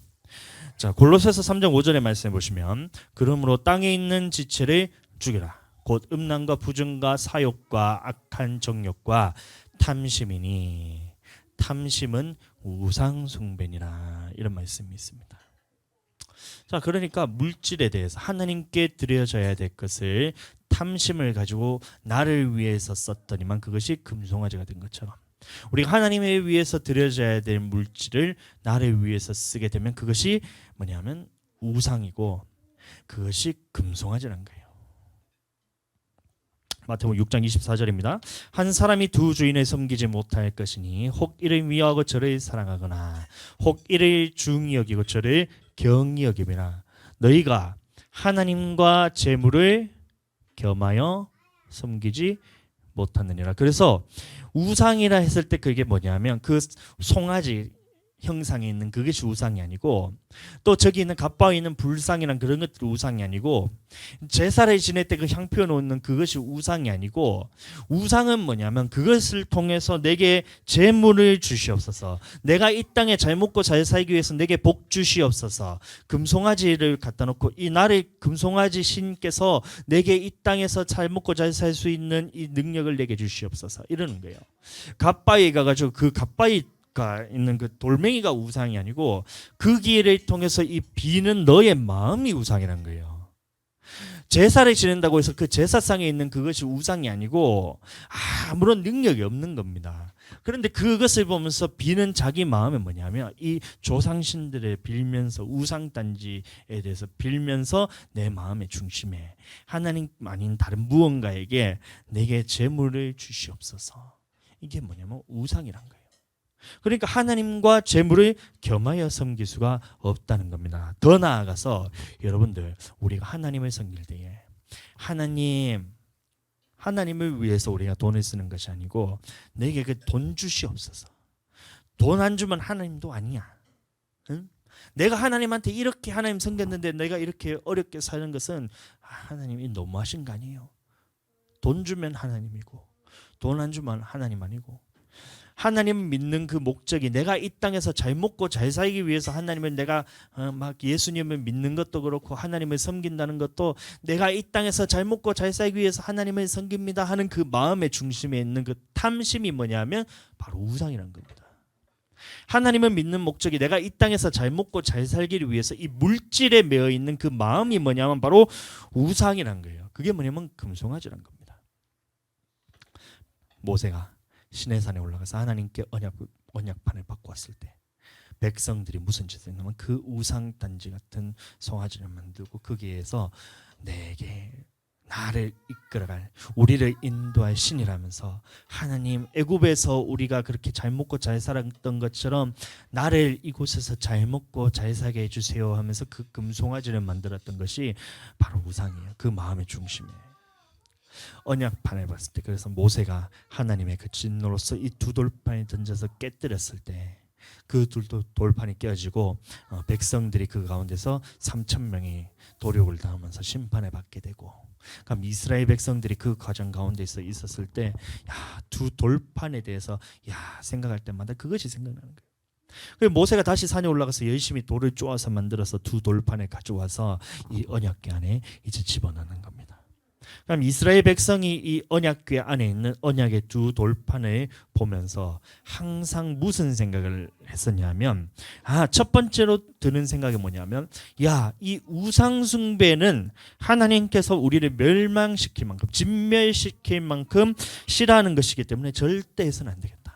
자, 골로새서 3장 5절의 말씀해 보시면 그러므로 땅에 있는 지체를 죽여라. 곧 음란과 부정과 사욕과 악한 정욕과 탐심이니 탐심은 우상숭배니라. 이런 말씀이 있습니다. 자, 그러니까 물질에 대해서 하나님께 드려져야 될 것을 탐심을 가지고 나를 위해서 썼더니만 그것이 금송아지가 된 것처럼 우리가 하나님을 위해서 드려져야 될 물질을 나를 위해서 쓰게 되면 그것이 뭐냐면 우상이고 그것이 금송아지라는 거예요. 마태복음 6장 24절입니다. 한 사람이 두 주인을 섬기지 못할 것이니 혹 이를 미워하고 저를 사랑하거나 혹 이를 중히 여기고 저를 경히 여김이라. 너희가 하나님과 재물을 겸하여 섬기지 못하느니라. 그래서 우상이라 했을 때 그게 뭐냐면 그 송아지 형상에 있는 그것이 우상이 아니고 또 저기 있는 갓바위에 있는 불상이란 그런 것들이 우상이 아니고 제사를 지낼 때 그 향 피워놓는 그것이 우상이 아니고 우상은 뭐냐면 그것을 통해서 내게 재물을 주시옵소서, 내가 이 땅에 잘 먹고 잘 살기 위해서 내게 복 주시옵소서, 금송아지를 갖다 놓고 이 나를 금송아지 신께서 내게 이 땅에서 잘 먹고 잘 살 수 있는 이 능력을 내게 주시옵소서 이러는 거예요. 갓바위에 가가지고 그 갓바위 있는 그 돌멩이가 우상이 아니고 그 기회를 통해서 이 비는 너의 마음이 우상이란 거예요. 제사를 지낸다고 해서 그 제사상에 있는 그것이 우상이 아니고 아무런 능력이 없는 겁니다. 그런데 그것을 보면서 비는 자기 마음에 뭐냐면 이 조상신들을 빌면서 우상단지에 대해서 빌면서 내 마음의 중심에 하나님 아닌 다른 무언가에게 내게 재물을 주시옵소서. 이게 뭐냐면 우상이란 거예요. 그러니까 하나님과 재물을 겸하여 섬길 수가 없다는 겁니다. 더 나아가서 여러분들 우리가 하나님을 섬길 때에 하나님을 위해서 우리가 돈을 쓰는 것이 아니고 내게 그 돈 주시옵소서. 돈 안 주면 하나님도 아니야. 응? 내가 하나님한테 이렇게 하나님 섬겼는데 내가 이렇게 어렵게 사는 것은 하나님이 너무하신 거 아니에요. 돈 주면 하나님이고 돈 안 주면 하나님 아니고 하나님 믿는 그 목적이 내가 이 땅에서 잘 먹고 잘 살기 위해서 하나님을 내가 막 예수님을 믿는 것도 그렇고 하나님을 섬긴다는 것도 내가 이 땅에서 잘 먹고 잘 살기 위해서 하나님을 섬깁니다 하는 그 마음의 중심에 있는 그 탐심이 뭐냐면 바로 우상이라는 겁니다. 하나님을 믿는 목적이 내가 이 땅에서 잘 먹고 잘 살기를 위해서 이 물질에 매여 있는 그 마음이 뭐냐면 바로 우상이란 거예요. 그게 뭐냐면 금송아지란 겁니다. 모세가 시내산에 올라가서 하나님께 언약판을 받고 왔을 때 백성들이 무슨 짓을 했냐면 그 우상 단지 같은 송아지를 만들고 거기에서 내게 나를 이끌어갈 우리를 인도할 신이라면서 하나님 애굽에서 우리가 그렇게 잘 먹고 잘 살았던 것처럼 나를 이곳에서 잘 먹고 잘 살게 해주세요 하면서 그 금송아지를 만들었던 것이 바로 우상이에요. 그 마음의 중심이에요. 언약판을 봤을 때 그래서 모세가 하나님의 그 진노로서 이 두 돌판을 던져서 깨뜨렸을 때 그 돌판이 깨어지고 백성들이 그 가운데서 3,000명이 도륙을 당하면서 심판을 받게 되고 그럼 이스라엘 백성들이 그 과정 가운데서 있었을 때 두 돌판에 대해서 생각할 때마다 그것이 생각나는 거예요. 그래서 모세가 다시 산에 올라가서 열심히 돌을 쪼아서 만들어서 두 돌판을 가져와서 이 언약궤 안에 이제 집어넣는 겁니다. 그럼 이스라엘 백성이 이 언약궤 안에 있는 언약의 두 돌판을 보면서 항상 무슨 생각을 했었냐면 첫 번째로 드는 생각이 뭐냐면 이 우상 숭배는 하나님께서 우리를 멸망시킬 만큼 진멸시킬 만큼 싫어하는 것이기 때문에 절대 해서는 안 되겠다.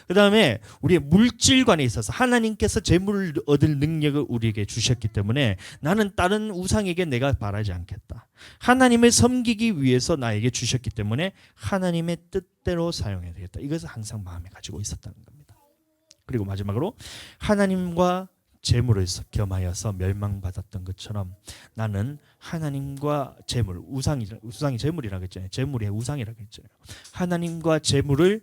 그 다음에 우리의 물질관에 있어서 하나님께서 재물을 얻을 능력을 우리에게 주셨기 때문에 나는 다른 우상에게 내가 바라지 않겠다. 하나님을 섬기기 위해서 나에게 주셨기 때문에 하나님의 뜻대로 사용해야 되겠다. 이것을 항상 마음에 가지고 있었다는 겁니다. 그리고 마지막으로 하나님과 재물을 겸하여서 멸망받았던 것처럼 나는 하나님과 재물, 우상이 재물이라고 했잖아요. 재물이 우상이라고 했잖아요. 하나님과 재물을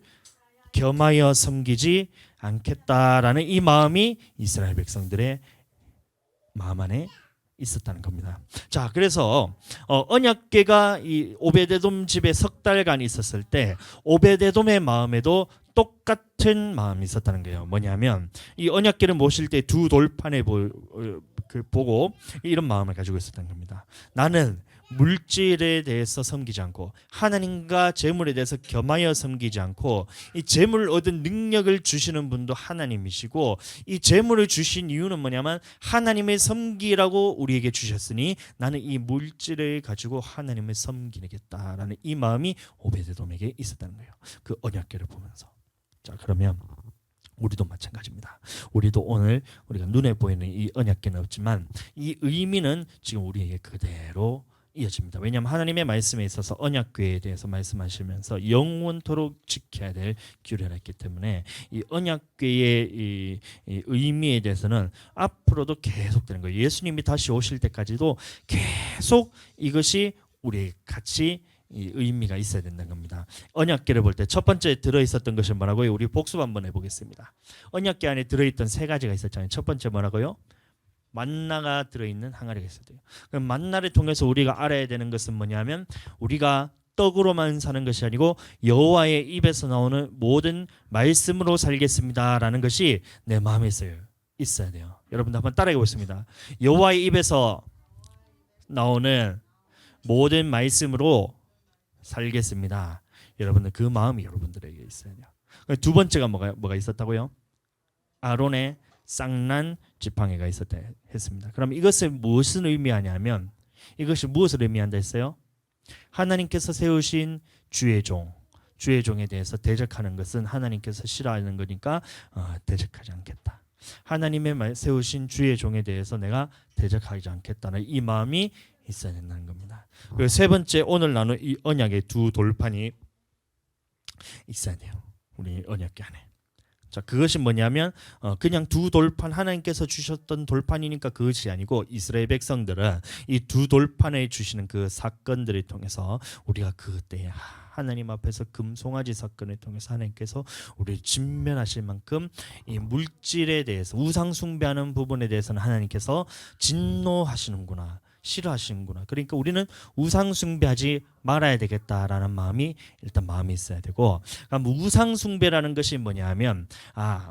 겸하여 섬기지 않겠다라는 이 마음이 이스라엘 백성들의 마음 안에 있었다는 겁니다. 자, 그래서 언약궤가 이 오베데돔 집에 석 달간 있었을 때 오베데돔의 마음에도 똑같은 마음이 있었다는 거예요. 뭐냐면 이 언약궤를 모실 때 두 돌판에 보고 이런 마음을 가지고 있었다는 겁니다. 나는 물질에 대해서 섬기지 않고 하나님과 재물에 대해서 겸하여 섬기지 않고 이 재물을 얻은 능력을 주시는 분도 하나님이시고 이 재물을 주신 이유는 뭐냐면 하나님을 섬기라고 우리에게 주셨으니 나는 이 물질을 가지고 하나님을 섬기겠다라는 이 마음이 오베데돔에게 있었다는 거예요. 그 언약궤를 보면서. 자, 그러면 우리도 마찬가지입니다. 우리도 오늘 우리가 눈에 보이는 이 언약궤는 없지만 이 의미는 지금 우리에게 그대로 이어집니다. 왜냐하면 하나님의 말씀에 있어서 언약궤에 대해서 말씀하시면서 영원토록 지켜야 될 규례가 있기 때문에 이 언약궤의 이 의미에 대해서는 앞으로도 계속되는 거예요. 예수님이 다시 오실 때까지도 계속 이것이 우리 같이 이 의미가 있어야 된다는 겁니다. 언약궤를 볼 때 첫 번째 들어있었던 것이 뭐라고요? 우리 복습 한번 해보겠습니다. 언약궤 안에 들어있던 세 가지가 있었잖아요. 첫 번째 뭐라고요? 만나가 들어있는 항아리가 있어야 돼요. 그럼 만나를 통해서 우리가 알아야 되는 것은 뭐냐면 우리가 떡으로만 사는 것이 아니고 여호와의 입에서 나오는 모든 말씀으로 살겠습니다라는 것이 내 마음에 있어야 돼요. 여러분들 한번 따라해 보겠습니다. 여호와의 입에서 나오는 모든 말씀으로 살겠습니다. 여러분들 그 마음이 여러분들에게 있어야 돼요. 두 번째가 뭐가 있었다고요? 아론의 쌍난 지팡이가 있었다 했습니다. 그럼 이것을 무엇을 의미하냐면 이것이 무엇을 의미한다 했어요? 하나님께서 세우신 주의 종에 대해서 대적하는 것은 하나님께서 싫어하는 거니까 대적하지 않겠다. 하나님의 세우신 주의 종에 대해서 내가 대적하지 않겠다는 이 마음이 있어야 된다는 겁니다. 그리고 세 번째 오늘 나눈 이 언약의 두 돌판이 있어야 돼요. 우리 언약궤 안에. 자, 그것이 뭐냐면 그냥 두 돌판 하나님께서 주셨던 돌판이니까 그것이 아니고 이스라엘 백성들은 이 두 돌판에 주시는 그 사건들을 통해서 우리가 그때에 하나님 앞에서 금송아지 사건을 통해서 하나님께서 우리를 진멸하실 만큼 이 물질에 대해서 우상 숭배하는 부분에 대해서는 하나님께서 진노하시는구나, 싫어하시는구나. 그러니까 우리는 우상 숭배하지 말아야 되겠다라는 마음이 일단 마음이 있어야 되고, 그러니까 우상 숭배라는 것이 뭐냐면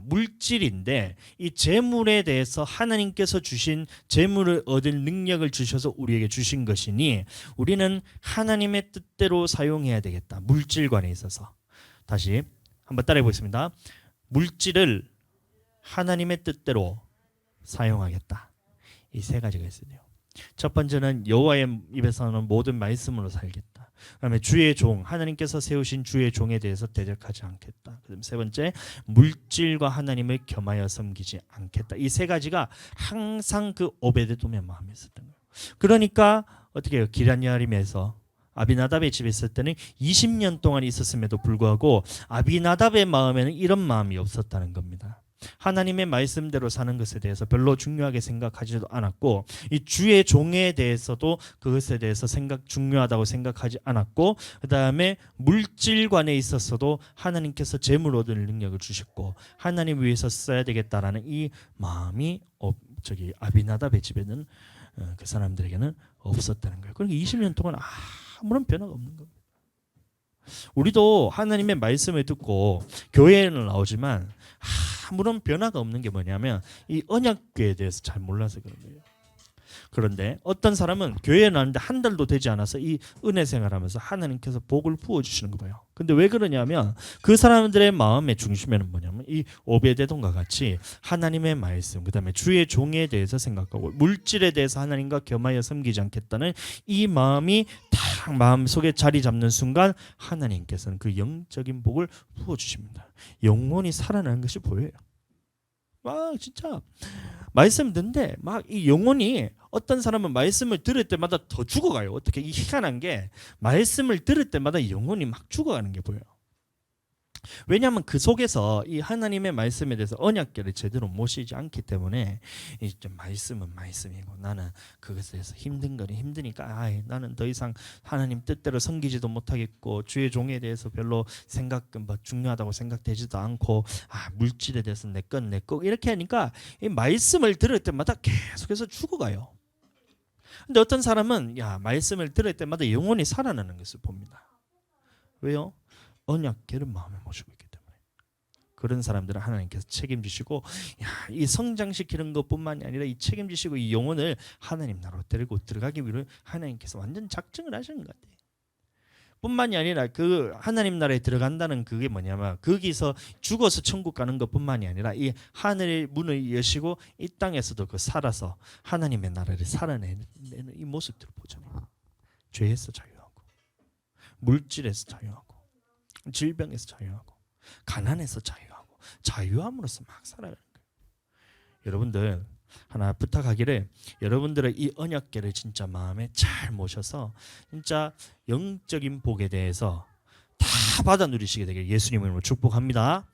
물질인데 이 재물에 대해서 하나님께서 주신 재물을 얻을 능력을 주셔서 우리에게 주신 것이니 우리는 하나님의 뜻대로 사용해야 되겠다. 물질관에 있어서. 다시 한번 따라해 보겠습니다. 물질을 하나님의 뜻대로 사용하겠다. 이 세 가지가 있어요. 첫 번째는 여호와의 입에서 나오는 모든 말씀으로 살겠다. 그다음에 주의 종, 하나님께서 세우신 주의 종에 대해서 대적하지 않겠다. 그다음에 세 번째, 물질과 하나님을 겸하여 섬기지 않겠다. 이 세 가지가 항상 그 오베데돔의 마음에 있었던 거예요. 그러니까 어떻게 해요? 기럇야림에서 아비나답의 집에 있을 때는 20년 동안 있었음에도 불구하고 아비나답의 마음에는 이런 마음이 없었다는 겁니다. 하나님의 말씀대로 사는 것에 대해서 별로 중요하게 생각하지도 않았고, 이 주의 종에 대해서도 그것에 대해서 중요하다고 생각하지 않았고, 그 다음에 물질관에 있어서도 하나님께서 재물 얻을 능력을 주셨고 하나님 위해서 써야 되겠다라는 이 마음이 아비나답의 집에는 그 사람들에게는 없었다는 거예요. 그러니까 20년 동안 아무런 변화가 없는 겁니다. 우리도 하나님의 말씀을 듣고 교회에는 나오지만 아무런 변화가 없는 게 뭐냐면 이 언약궤에 대해서 잘 몰라서 그런 거예요. 그런데 어떤 사람은 교회에 나왔는데 한 달도 되지 않아서 이 은혜 생활하면서 하나님께서 복을 부어주시는 거예요. 근데 왜 그러냐면 그 사람들의 마음의 중심에는 뭐냐면 이 오베데돔과 같이 하나님의 말씀, 그 다음에 주의 종에 대해서 생각하고 물질에 대해서 하나님과 겸하여 섬기지 않겠다는 이 마음이 딱 마음속에 자리 잡는 순간 하나님께서는 그 영적인 복을 부어주십니다. 영혼이 살아나는 것이 보여요. 막 진짜 말씀 듣는데 막 이 영혼이, 어떤 사람은 말씀을 들을 때마다 더 죽어가요. 어떻게, 이 희한한 게 말씀을 들을 때마다 영혼이 막 죽어가는 게 보여요. 왜냐하면 그 속에서 이 하나님의 말씀에 대해서 언약궤를 제대로 모시지 않기 때문에 이제 말씀은 말씀이고 나는 그것에 대해서 힘든 거니 힘드니까 나는 더 이상 하나님 뜻대로 섬기지도 못하겠고 주의 종에 대해서 별로 중요하다고 생각되지도 않고 물질에 대해서 내 건 내 거 이렇게 하니까 이 말씀을 들을 때마다 계속해서 죽어가요. 근데 어떤 사람은 말씀을 들을 때마다 영혼이 살아나는 것을 봅니다. 왜요? 언약궤를 마음에 모시고 있기 때문에. 그런 사람들은 하나님께서 책임지시고 이 성장시키는 것뿐만이 아니라 이 책임지시고 이 영혼을 하나님 나라로 데리고 들어가기 위해 하나님께서 완전 작정을 하시는 것 같아요. 뿐만이 아니라 그 하나님 나라에 들어간다는 그게 뭐냐면 거기서 죽어서 천국 가는 것뿐만이 아니라 이 하늘의 문을 여시고 이 땅에서도 그 살아서 하나님의 나라를 살아내는 이 모습들을 보잖아요. 죄에서 자유하고 물질에서 자유하고 질병에서 자유하고 가난에서 자유하고 자유함으로써 막 살아가는 거예요. 여러분들 하나 부탁하기를, 여러분들의 이 언약궤를 진짜 마음에 잘 모셔서 진짜 영적인 복에 대해서 다 받아 누리시게 되길 예수님 이름으로 축복합니다.